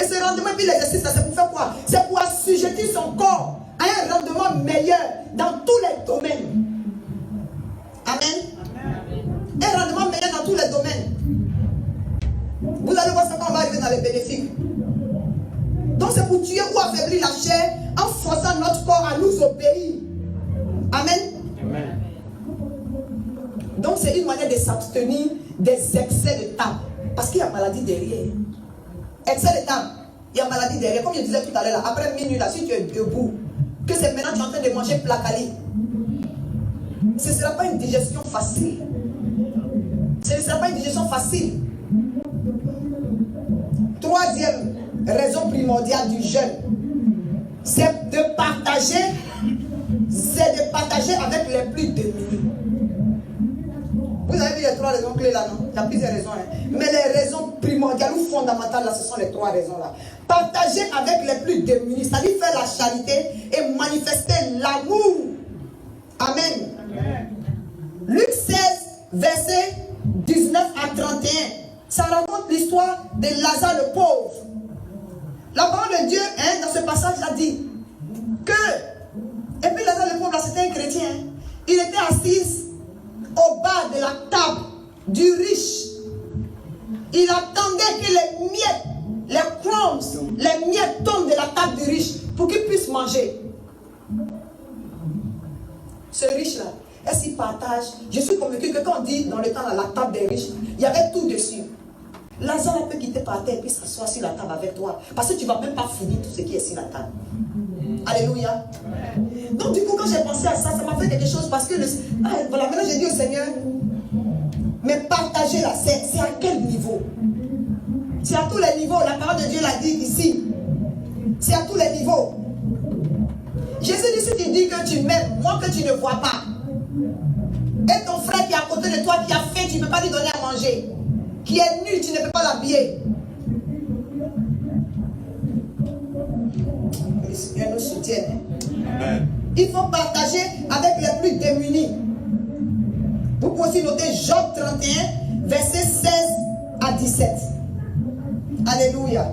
Et ce rendement et puis l'exercice, c'est pour faire quoi? C'est pour assujettir son corps à un rendement meilleur dans tous les domaines. Amen. Un rendement meilleur dans tous les domaines. Vous allez voir ça quand on va arriver dans les bénéfices. Donc c'est pour tuer ou affaiblir la chair en forçant notre corps à nous obéir. Amen. Amen. Donc c'est une manière de s'abstenir des excès de temps. Parce qu'il y a maladie derrière. Excès de temps, il y a maladie derrière. Comme je disais tout à l'heure, après minuit, là, si tu es debout, que c'est maintenant que tu es en train de manger placali, ce ne sera pas une digestion facile. Ce ne sera pas une digestion facile. Troisième raison primordiale du jeûne, c'est de partager avec les plus démunis. Vous avez vu les trois raisons clés là, non? Il y a plusieurs raisons, mais les raisons primordiales ou fondamentales là, ce sont les trois raisons là. Partager avec les plus démunis, c'est-à-dire faire la charité et manifester l'amour. Amen. Amen. Luc 16, versets 19 à 31. Ça raconte l'histoire de Lazare le pauvre. La parole de Dieu, dans ce passage-là, dit que, et puis Lazare le pauvre, là, c'était un chrétien. Il était assis au bas de la table du riche. Il attendait que les miettes, les crumbs, les miettes tombent de la table du riche pour qu'il puisse manger. Ce riche-là, est-ce qu'il partage? Je suis convaincu que quand on dit dans le temps, la table des riches, il y avait tout dessus. Lazare peut quitter par terre et puis s'asseoir sur la table avec toi. Parce que tu ne vas même pas finir tout ce qui est sur la table. Alléluia. Donc du coup, quand j'ai pensé à ça, ça m'a fait quelque chose parce que voilà, maintenant j'ai dit au Seigneur, mais partager là, c'est à quel niveau? C'est à tous les niveaux. La parole de Dieu l'a dit ici. C'est à tous les niveaux. Jésus dit, si tu dis que tu m'aimes, moi que tu ne vois pas, et ton frère qui est à côté de toi, qui a faim, tu ne peux pas lui donner à manger, qui est nu, tu ne peux pas l'habiller. Le Seigneur nous soutienne. Amen. Il faut partager avec les plus démunis. Vous pouvez aussi noter Job 31, versets 16 à 17. Alléluia.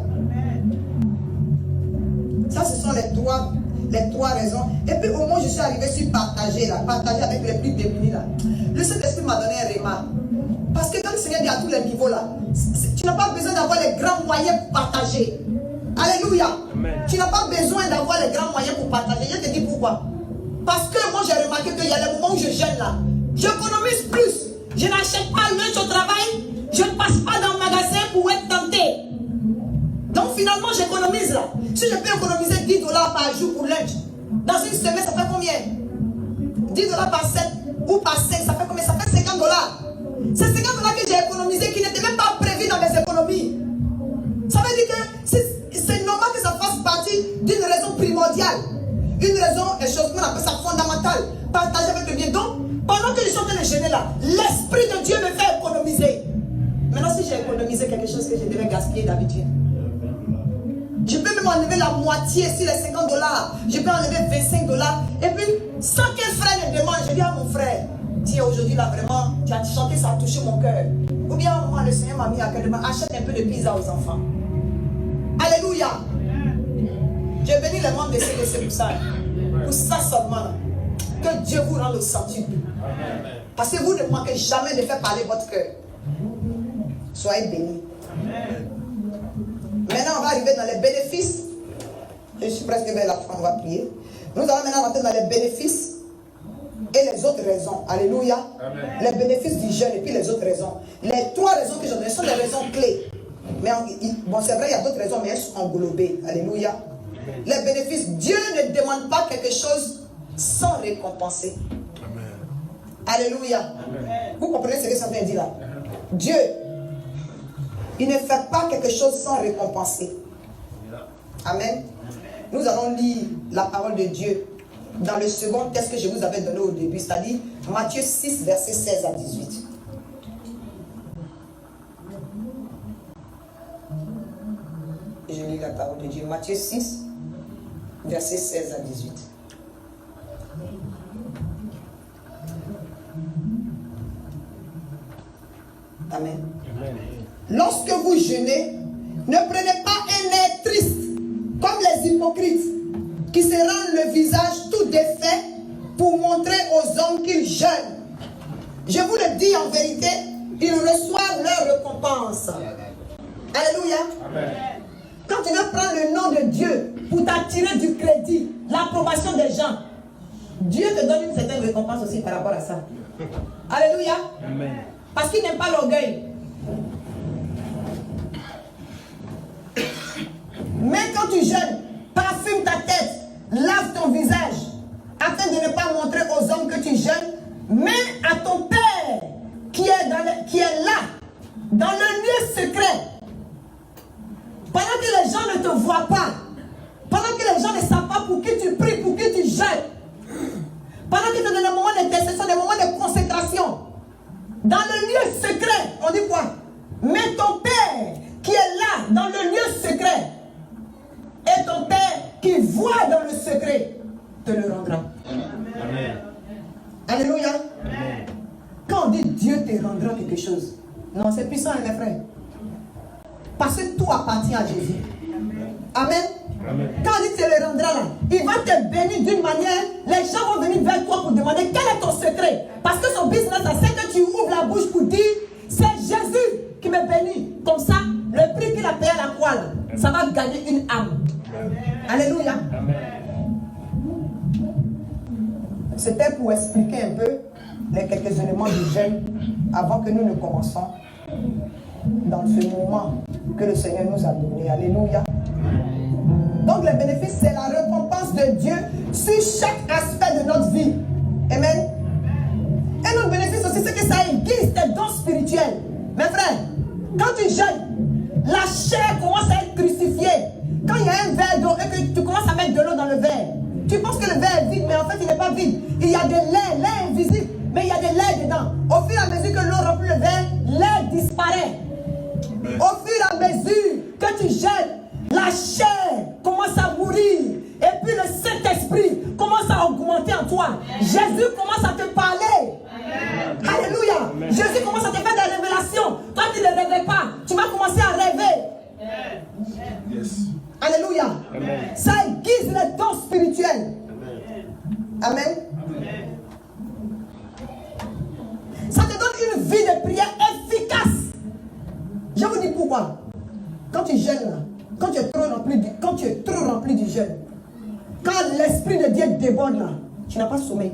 Ça, ce sont les trois raisons. Et puis au moins, je suis arrivé sur partager là, partager avec les plus démunis là. Le Saint-Esprit m'a donné un remarque. Parce que quand le Seigneur dit à tous les niveaux là, tu n'as pas besoin d'avoir les grands moyens pour partager. Alléluia. Amen. Tu n'as pas besoin d'avoir les grands moyens pour partager. Je te dis pourquoi. Parce que moi j'ai remarqué qu'il y a les moments où je gêne là. J'économise plus. Je n'achète pas le lunch au travail. Je ne passe pas dans le magasin pour être tenté. Donc finalement quand j'économise là, si je peux économiser 10 dollars par jour pour lunch, dans une semaine, ça fait combien? 10 dollars par 7 ou par 5, ça fait combien? Ça fait 50 dollars. C'est 50 dollars que j'ai économisé qui n'étaient même pas prévus dans mes économies. Ça veut dire que c'est normal que ça fasse partie d'une raison primordiale. Une raison, et chose qu'on appelle ça fondamentale. Partager avec le bien. Donc, pendant que je suis en train de gêner là, l'Esprit de Dieu me fait économiser. Maintenant, si j'ai économisé quelque chose que je devais gaspiller d'habitude, je peux même enlever la moitié sur les 50 dollars. Je peux enlever 25 dollars. Et puis, sans qu'un frère ne demande, je dis à mon frère, tiens, aujourd'hui là, vraiment, tu as chanté, ça a touché mon cœur. Ou bien, moi, le Seigneur m'a mis à cœur, achète un peu de pizza aux enfants. Alléluia. Je bénis les membres de CDC pour ça. Pour ça seulement. Que Dieu vous rende au centuple. Parce que vous ne manquez jamais de faire parler votre cœur. Soyez bénis. Maintenant, on va arriver dans les bénéfices. Je suis presque vers la fin, on va prier. Nous allons maintenant rentrer dans les bénéfices et les autres raisons. Alléluia. Amen. Les bénéfices du jeûne et puis les autres raisons. Les 3 raisons que j'ai données sont les raisons clés. Mais bon, c'est vrai, il y a d'autres raisons, mais elles sont englobées. Alléluia. Amen. Les bénéfices, Dieu ne demande pas quelque chose sans récompenser. Amen. Alléluia. Amen. Vous comprenez ce que ça vient dire là? Dieu, il ne fait pas quelque chose sans récompenser. Amen. Nous allons lire la parole de Dieu dans le second texte que je vous avais donné au début, c'est-à-dire Matthieu 6, versets 16 à 18. Je lis la parole de Dieu. Matthieu 6, versets 16 à 18. Amen. Amen. Lorsque vous jeûnez, ne prenez pas un air triste, comme les hypocrites, qui se rendent le visage tout défait pour montrer aux hommes qu'ils jeûnent. Je vous le dis en vérité, ils reçoivent leur récompense. Alléluia. Amen. Quand tu veux prendre le nom de Dieu pour t'attirer du crédit, l'approbation des gens, Dieu te donne une certaine récompense aussi par rapport à ça. Alléluia. Amen. Parce qu'il n'aime pas l'orgueil. Mais quand tu jeûnes, parfume ta tête, lave ton visage, afin de ne pas montrer aux hommes que tu jeûnes, mais à ton Père qui est là, dans le lieu secret. Pendant que les gens ne te voient pas, pendant que les gens ne savent pas pour qui tu pries, pour qui tu jeûnes, pendant que tu es dans des moments d'intercession, des moments de consécration, dans le lieu secret, on dit quoi? Mais ton Père qui est là, dans le lieu secret, et ton Père qui voit dans le secret, te le rendra. Amen. Alléluia. Amen. Quand on dit Dieu te rendra quelque chose, non, c'est puissant, hein, mes frères. Parce que tout appartient à Jésus. Amen. Amen. Quand on dit te le rendra là, il va te bénir d'une manière, les gens vont venir vers toi pour demander quel est ton secret. Parce que son business, c'est que tu ouvres la bouche pour dire, c'est Jésus qui me bénit. Comme ça, le prix qu'il a payé à la croix, là, ça va gagner une âme. Amen. Alléluia. Amen. C'était pour expliquer un peu les quelques éléments du jeûne avant que nous ne commençons dans ce moment que le Seigneur nous a donné. Alléluia. Donc les bénéfices, c'est la récompense de Dieu sur chaque aspect de notre vie. Amen. Et notre bénéfice aussi, c'est que ça aiguise tes dons spirituels. Mes frères, quand tu jeûnes, la chair commence à être crucifiée. Quand il y a un verre d'eau et que tu commences à mettre de l'eau dans le verre, tu penses que le verre est vide, mais en fait il n'est pas vide. Il y a de l'air, l'air invisible, mais il y a de l'air dedans. Au fur et à mesure que l'eau remplit le verre, l'air disparaît. Au fur et à mesure que tu jeûnes, la chair commence à mourir. Et puis le Saint-Esprit commence à augmenter en toi. Jésus commence à te parler. Amen. Alléluia. Amen. Jésus commence à te faire des révélations. Toi tu ne rêvais pas. Tu vas commencer à rêver. Yes. Alléluia. Amen. Ça aiguise les dons spirituels. Amen. Amen. Ça te donne une vie de prière efficace. Je vous dis pourquoi. Quand tu jeûnes là, quand tu es trop rempli du jeûne, quand l'Esprit de Dieu déborde là, tu n'as pas sommeil.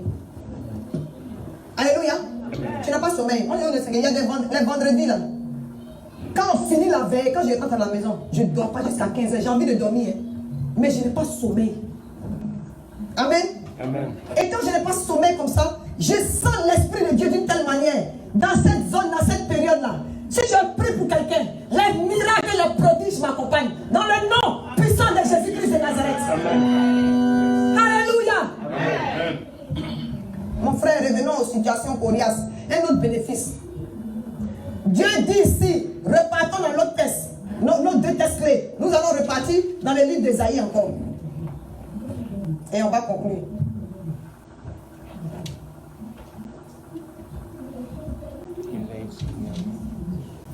Alléluia. Amen. Tu n'as pas sommeil. Il y a les vendredis là. Quand on finit la veille, quand je rentre à la maison, je ne dors pas jusqu'à 15 heures. J'ai envie de dormir, hein. Mais je n'ai pas sommeil. Amen. Amen. Et quand je n'ai pas sommeil comme ça, je sens l'Esprit de Dieu d'une telle manière. Dans cette zone, dans cette période-là, si je prie pour quelqu'un, les miracles et les prodiges m'accompagnent. Dans le nom puissant de Jésus-Christ de Nazareth. Amen. Alléluia. Amen. Mon frère, revenons aux situations coriaces. Un autre bénéfice. Dieu dit ici, repartons dans l'autre texte. Nos deux textes clés. Nous allons repartir dans le livre d'Ésaïe encore. Et on va conclure.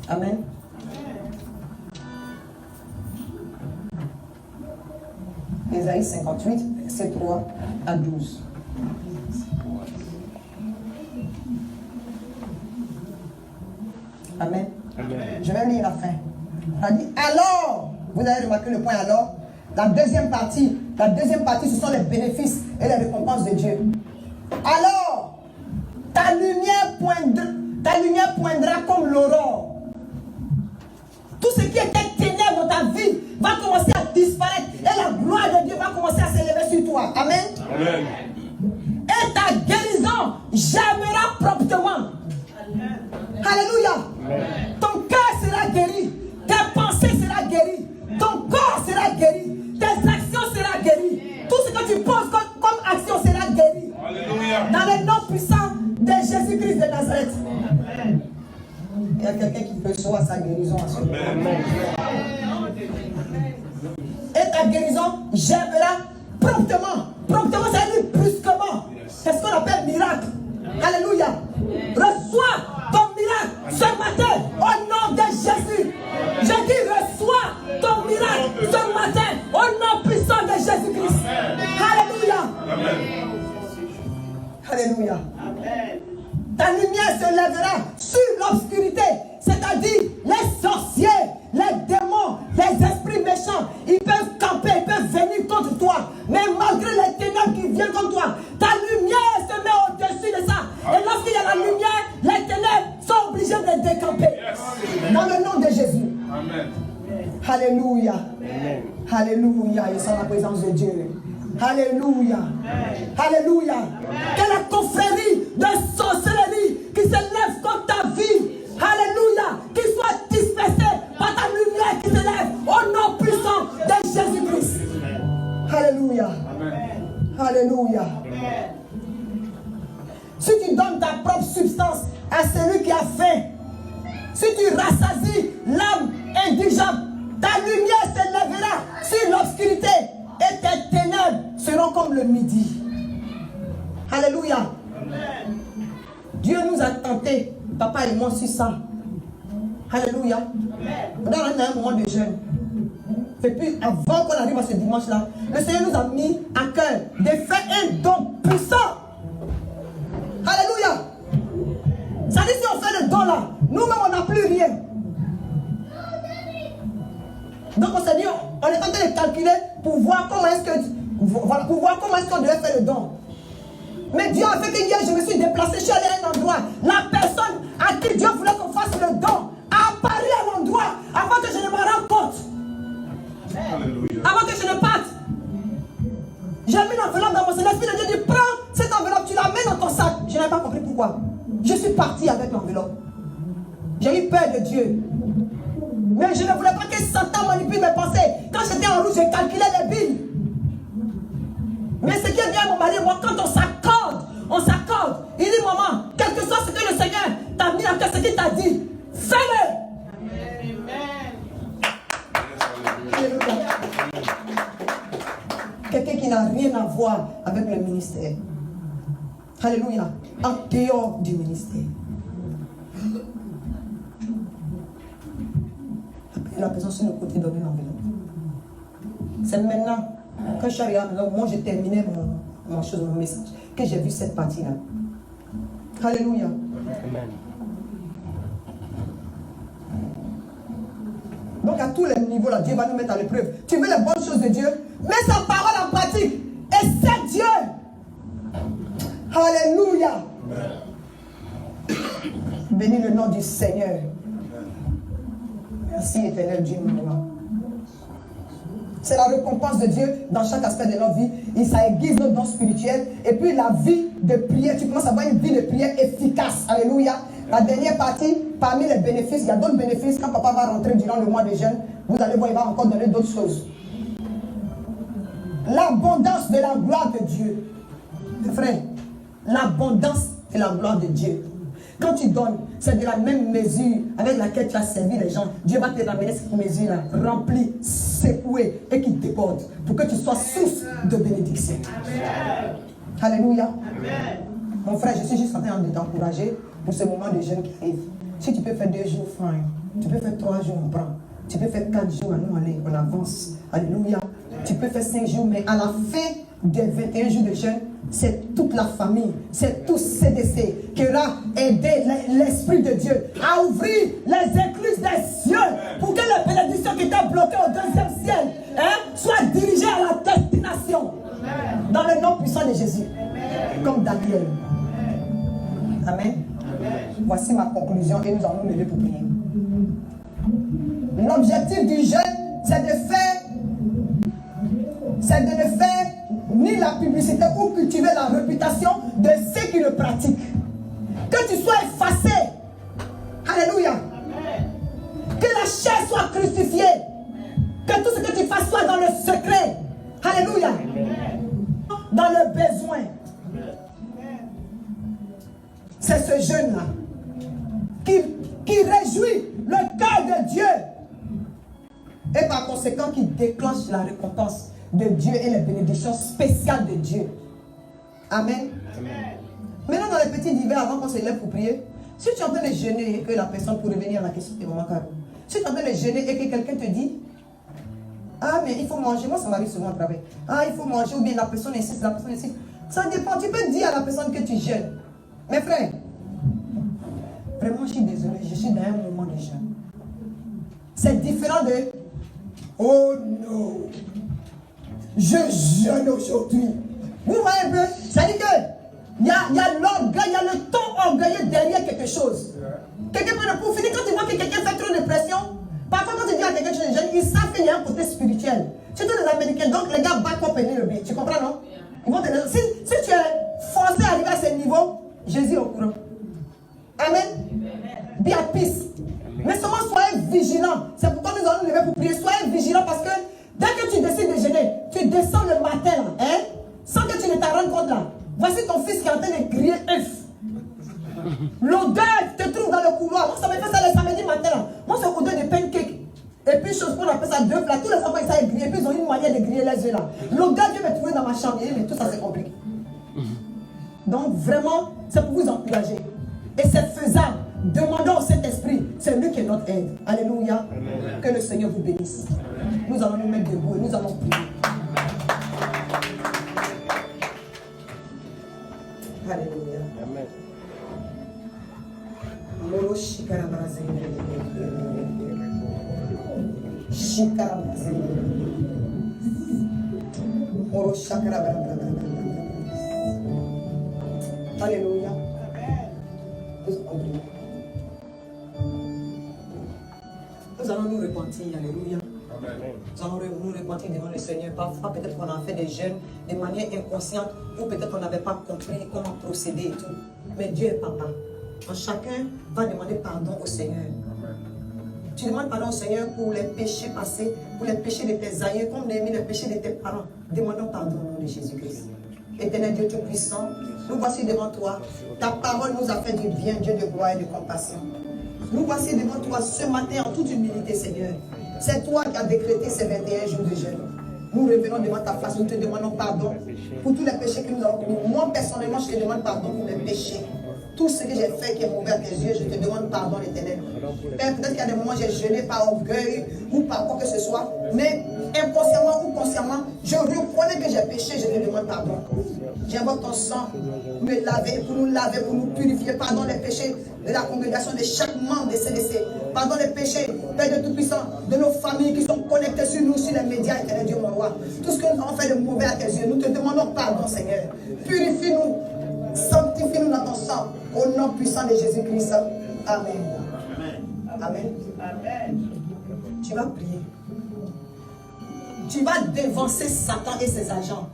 Amen. Ésaïe 58, verset 3 à 12. Amen. Amen. Je vais lire la fin. Ça dit, alors, vous avez remarqué le point alors, la deuxième partie, ce sont les bénéfices et les récompenses de Dieu. Alors, ta lumière poindra comme l'aurore. Tout ce qui était ténèbres dans ta vie va commencer à disparaître et la gloire de Dieu va commencer à s'élever sur toi. Amen. Amen. Et ta guérison germera promptement. Alléluia. Amen. Ton cœur sera guéri, tes pensées seront guéries, ton corps sera guéri, tes actions seront guéries. Tout ce que tu poses comme action sera guéri. Alléluia. Dans le nom puissant de Jésus-Christ de Nazareth. Il y a quelqu'un qui reçoit sa guérison en ce moment. Amen. Et ta guérison germera promptement. Promptement, ça veut dire brusquement. C'est ce qu'on appelle miracle. Alléluia. Reçois ton miracle ce matin au nom de Jésus. Je dis reçois ton miracle ce matin au nom puissant de Jésus-Christ. Alléluia. Amen. Alléluia. Ta lumière se lèvera sur l'obscurité, c'est-à-dire les sorciers, les démons, les esprits méchants. Ils peuvent camper, ils peuvent venir contre toi. Mais malgré les ténèbres qui viennent contre toi, ta lumière se met au-dessus de ça. Et lorsqu'il y a la lumière, les ténèbres sont obligées de décamper. Dans le nom de Jésus. Amen. Alléluia. Amen. Alléluia. Je sens la présence de Dieu. Alléluia. Alléluia. Que la confrérie de sorcellerie qui se lève contre ta vie, alléluia, qui soit dispersée par ta lumière qui se lève au nom puissant de Jésus-Christ. Alléluia. Alléluia. Si tu donnes ta propre substance à celui qui a faim, si tu rassasies l'âme indigente, ta lumière se lèvera sur l'obscurité et tes ténèbres seront comme le midi. Alléluia. Dieu nous a tentés, papa et moi, sur ça. Alléluia. On a un moment de jeûne. Et puis, avant qu'on arrive à ce dimanche-là, le Seigneur nous a mis à cœur de faire un don puissant. Alléluia. Ça dit, si on fait le don là, nous-mêmes, on n'a plus rien. Donc, on s'est dit, on est en train de calculer pour voir comment est-ce que, voilà, pour voir comment est-ce qu'on devait faire le don. Mais Dieu a fait que hier, je me suis déplacé, je suis allé à un endroit. La personne à qui Dieu voulait qu'on fasse le don a apparu à l'endroit avant que je ne me rende compte. Alléluia. Avant que je ne parte. J'ai mis l'enveloppe dans mon sac. L'Esprit de Dieu dit, prends cette enveloppe, tu la mets dans ton sac. Je n'ai pas compris pourquoi. Je suis parti avec l'enveloppe. J'ai eu peur de Dieu. Mais je ne voulais pas que Satan manipule mes pensées. Quand j'étais en route, j'ai calculé les billes. Mais ce qui est bien, mon mari, moi, quand on s'accorde. Il dit, maman, quel que soit ce que le Seigneur t'a mis à cœur, ce qu'il t'a dit, fais-le. Alléluia. Quelqu'un qui n'a rien à voir avec le ministère. Alléluia. En dehors du ministère. Après la personne sur le côté donner l'enveloppe. C'est maintenant, quand je suis arrivé à la maison, moi j'ai terminé mon message, que j'ai vu cette partie-là. Alléluia. Amen. Donc à tous les niveaux, là, Dieu va nous mettre à l'épreuve. Tu veux les bonnes choses de Dieu, mets sa parole en pratique. Et c'est Dieu. Alléluia. Bénis le nom du Seigneur. Merci éternel Dieu, mon roi. C'est la récompense de Dieu dans chaque aspect de notre vie. Ça aiguise nos dons spirituels. Et puis la vie de prière, tu commences à avoir une vie de prière efficace. Alléluia. La dernière partie, parmi les bénéfices, il y a d'autres bénéfices. Quand papa va rentrer durant le mois de jeûne, vous allez voir, il va encore donner d'autres choses. L'abondance de la gloire de Dieu. Frère, l'abondance de la gloire de Dieu. Quand tu donnes, c'est de la même mesure avec laquelle tu as servi les gens. Dieu va te ramener cette mesure-là, remplie, secouée et qui déborde pour que tu sois source de bénédiction. Amen. Alléluia. Amen. Mon frère, je suis juste en train de t'encourager pour ce moment de jeûne qui arrive. Si tu peux faire 2 jours, frère, tu peux faire 3 jours, on prend. Tu peux faire 4 jours, nous allez, on avance. Alléluia. Tu peux faire 5 jours, mais à la fin des 21 jours de jeûne, c'est toute la famille, c'est tout CDC qui aura aidé l'Esprit de Dieu à ouvrir les écluses des cieux pour que les bénédictions qui étaient bloquées au 2e ciel soient dirigées à la destination. Dans le nom puissant de Jésus. Comme Daniel. Amen. Voici ma conclusion et nous allons nous lever pour prier. L'objectif du jeûne, c'est de ne faire ni la publicité ou cultiver la réputation de ceux qui le pratiquent. Que tu sois effacé. Alléluia. Amen. Que la chair soit crucifiée. Que tout ce que tu fasses soit dans le secret. Alléluia. Amen. Dans le besoin. C'est ce jeûne-là qui réjouit le cœur de Dieu. Et par conséquent qui déclenche la récompense de Dieu et les bénédictions spéciales de Dieu. Amen. Amen. Maintenant, dans les petits divers, avant qu'on se lève pour prier, si tu es en train de jeûner et que la personne, pour revenir à la question de Maman Caro, si tu es en train de jeûner et que quelqu'un te dit, ah, mais il faut manger, moi ça m'arrive souvent au travail. Ah, il faut manger, ou bien la personne insiste, Ça dépend, tu peux dire à la personne que tu jeûnes. Mais frère, vraiment, je suis désolé, je suis dans un moment de jeûne. C'est différent de, oh non, je jeûne aujourd'hui. Vous voyez un peu? Ça dit que il y a l'orgueil, il y a le ton orgueilleux derrière quelque chose. Quelqu'un peut, pour finir, quand tu vois que quelqu'un fait trop de pression, parfois quand tu dis à quelqu'un que tu es jeune, ils savent qu'il y a un côté spirituel. Surtout les Américains, donc les gars back up et le beat. Tu comprends, non? Ils vont te dire, si tu es forcé à arriver à ce niveau, Jésus est au courant. Amen. Be at peace. Mais seulement soyez vigilants. C'est pourquoi nous allons nous lever pour prier. Soyez vigilants parce que dès que tu décides de jeûner, tu descends le matin là, sans que tu ne t'en rendes compte là. Voici ton fils qui est en train de griller œuf. L'odeur te trouve dans le couloir. Moi ça me fait ça le samedi matin là. Moi c'est l'odeur de pancake. Et puis chose qu'on appelle ça d'œuf là. Tous les enfants ils savent griller. Et puis ils ont une manière de griller les œufs là. L'odeur vient me trouver dans ma chambre. Mais tout ça c'est compliqué. Donc vraiment, c'est pour vous encourager. Et c'est faisable. Demandons au Saint-Esprit. C'est lui qui est notre aide. Alléluia. Amen. Que le Seigneur vous bénisse. Amen. Nous allons nous mettre debout et nous allons prier. Alléluia. Amen. Alléluia. Nous allons nous repentir, alléluia. Nous allons nous repentir devant le Seigneur. Parfois, peut-être qu'on a fait des jeûnes de manière inconsciente ou peut-être qu'on n'avait pas compris comment procéder et tout. Mais Dieu est papa. Chacun va demander pardon au Seigneur. Tu demandes pardon au Seigneur pour les péchés passés, pour les péchés de tes aïeux, comme les péchés de tes parents. Demandons pardon au nom de Jésus-Christ. Éternel Dieu Tout-Puissant, nous voici devant toi. Ta parole nous a fait du bien, Dieu de gloire et de compassion. Nous voici devant toi ce matin en toute humilité, Seigneur. C'est toi qui as décrété ces 21 jours de jeûne. Nous revenons devant ta face, nous te demandons pardon pour tous les péchés que nous avons commis. Moi, personnellement, je te demande pardon pour mes péchés. Tout ce que j'ai fait qui est mauvais à tes yeux, je te demande pardon, l'Éternel. Père, peut-être qu'il y a des moments où j'ai jeûné par orgueil ou par quoi que ce soit, mais inconsciemment ou consciemment, je reconnais que j'ai péché, je te demande pardon. J'invoque ton sang, me laver, pour nous purifier. Pardon les péchés de la congrégation, de chaque membre de CDC. Pardon les péchés, Père de Tout-Puissant, de nos familles qui sont connectées sur nous, sur les médias, Éternel Dieu mon roi. Tout ce que nous avons fait de mauvais à tes yeux, nous te demandons pardon, Seigneur. Purifie-nous, sanctifie-nous dans ton sang, au nom puissant de Jésus-Christ. Amen. Amen. Amen. Tu vas prier. Tu vas dévancer Satan et ses agents.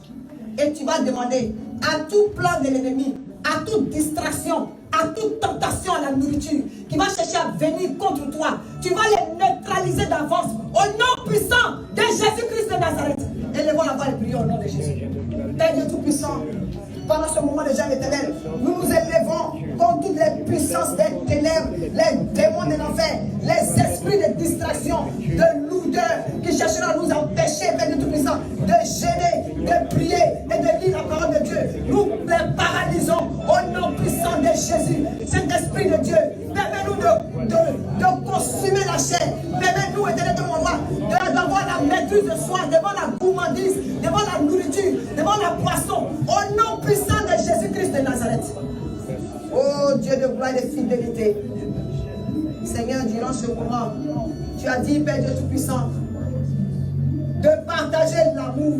Et tu vas demander à tout plan de l'ennemi, à toute distraction, à toute tentation à la nourriture qui va chercher à venir contre toi. Tu vas les neutraliser d'avance au nom puissant de Jésus-Christ de Nazareth. Élevons la voix et prions au nom de Jésus. Père Dieu Tout-Puissant, pendant ce moment de jeûne éternel, nous nous élevons contre toutes les puissances des ténèbres, les démons de l'enfer, les esprits de distraction, de lourdeur qui chercheront à nous empêcher, Père Dieu Tout-Puissant, de gêner, de prier et de lire la parole de Dieu. Nous les paralysons au nom puissant de Jésus. Saint-Esprit de Dieu, permets-nous de consumer la chair. Permets-nous, éternel de mon roi, d'avoir la maîtrise de soi devant la gourmandise, devant la nourriture, devant la poisson, au nom puissant de Jésus-Christ de Nazareth. Oh Dieu de gloire et de fidélité, Seigneur, durant ce moment, tu as dit, Père Dieu Tout-Puissant, de partager l'amour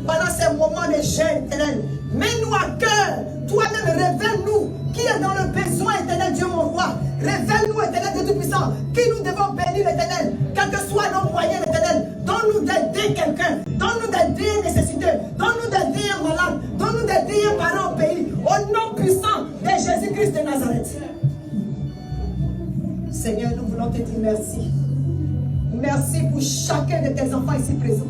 pendant ces moments de jeûne éternel. Mets-nous à cœur, toi-même révèle-nous qui est dans le besoin éternel, Dieu mon roi. Révèle-nous, éternel Dieu Tout-Puissant, qui nous devons bénir l'éternel, quels que soient nos moyens l'éternel. Donne-nous d'aider quelqu'un, donne-nous d'aider un nécessiteux, donne-nous d'aider un malade, donne-nous d'aider un parent au pays, au nom puissant de Jésus-Christ de Nazareth. Seigneur, nous voulons te dire merci. Merci pour chacun de tes enfants ici présents.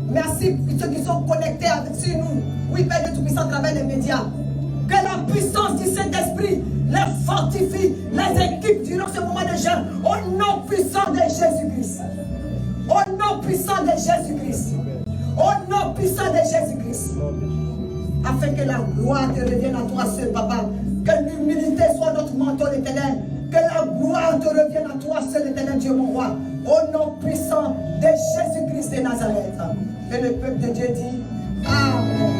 Merci pour ceux qui sont connectés sur nous. Oui, Père Dieu Tout-Puissant, à travers les médias. Que la puissance du Saint-Esprit les fortifie, les équipe durant ce moment de jeûne. Au nom puissant de Jésus-Christ. Au nom puissant de Jésus-Christ. Au nom puissant de Jésus-Christ. Afin que la gloire te revienne à toi seul, Papa. Que l'humilité soit notre manteau éternel. Que la gloire te revienne à toi seul, éternel Dieu, mon roi. Au nom puissant de Jésus-Christ de Nazareth. Que le peuple de Dieu dit Amen.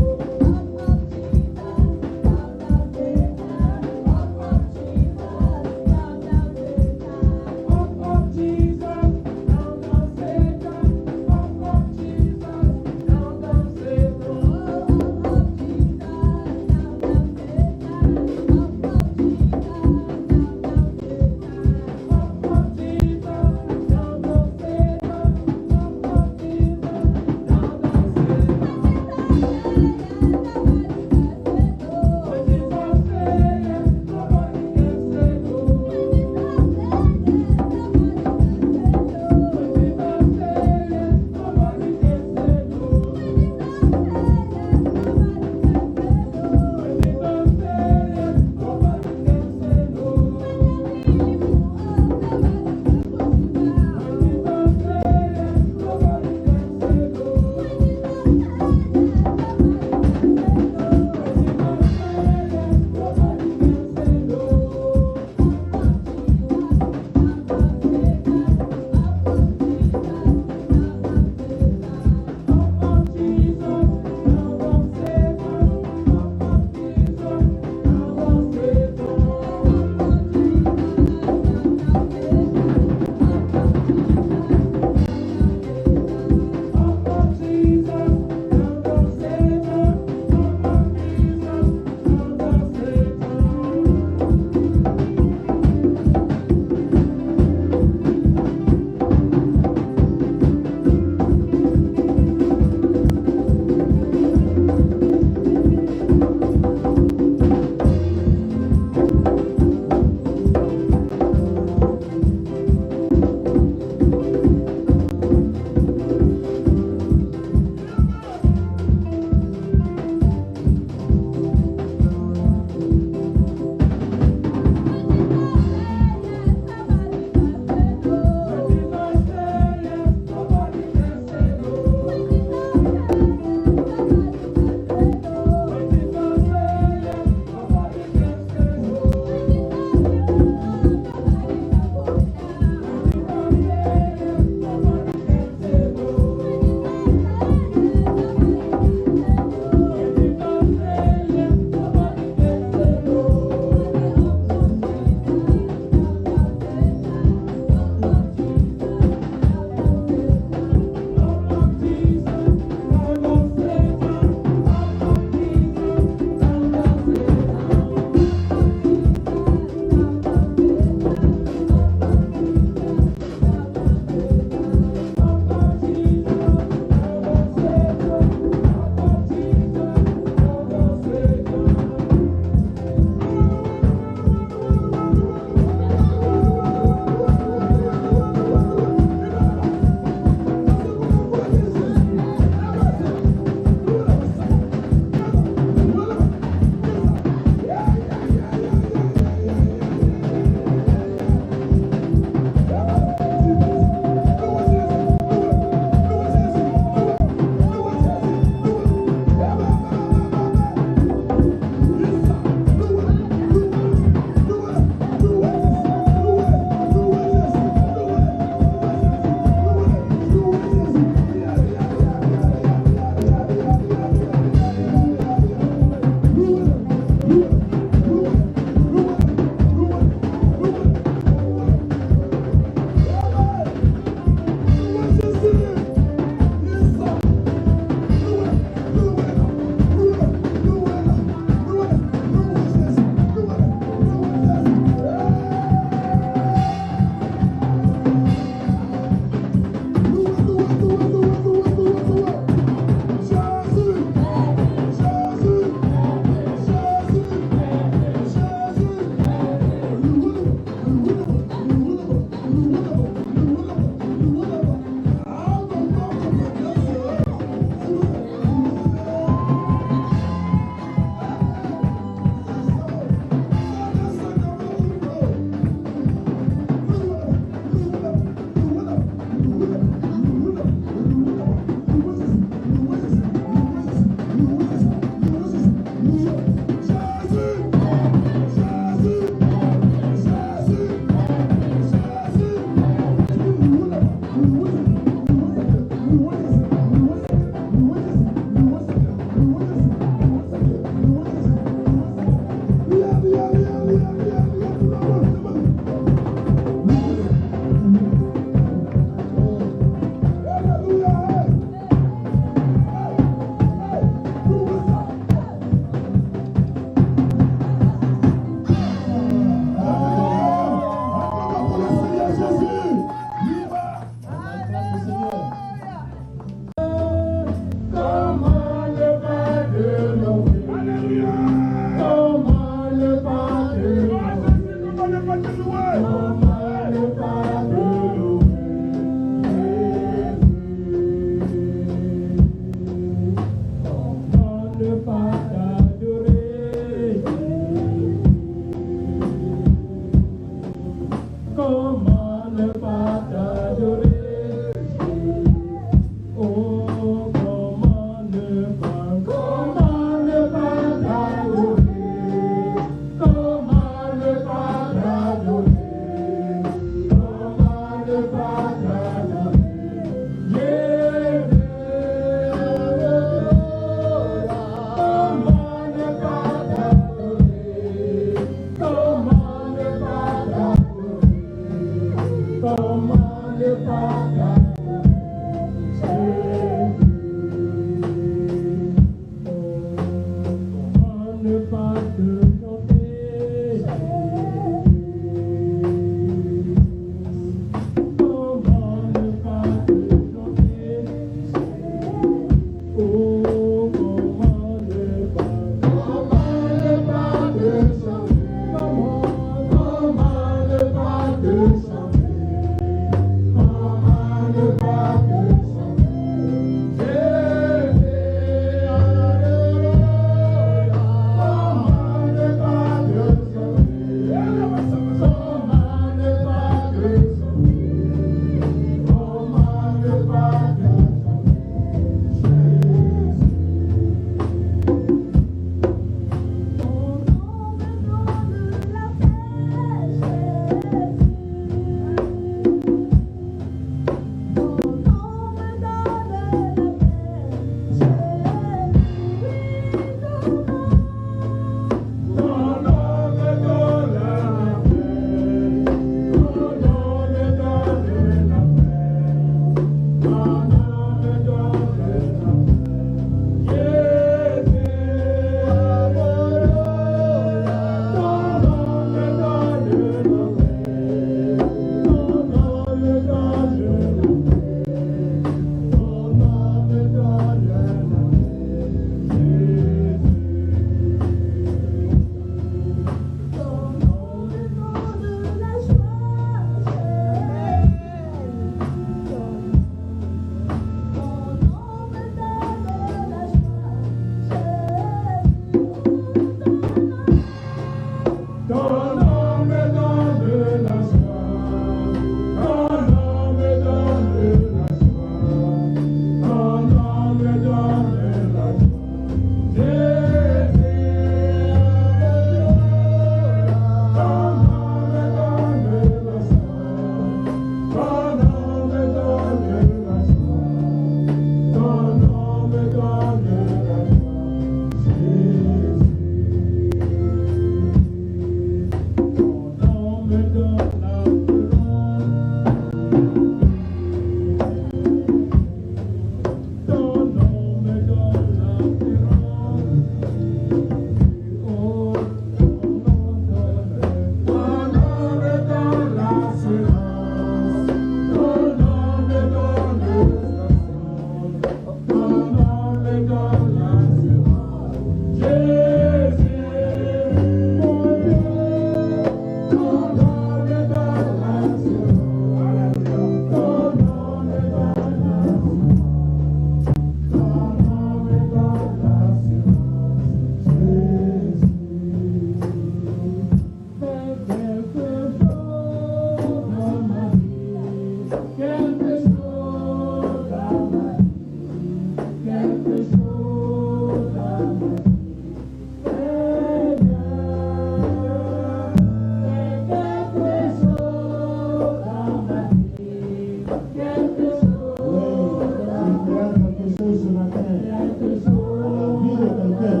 vie de quelqu'un.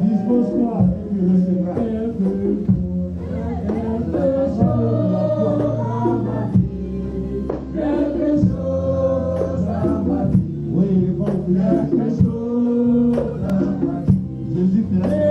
Dispose-toi et tu recevras. Oui, il faut prier. Jésus fera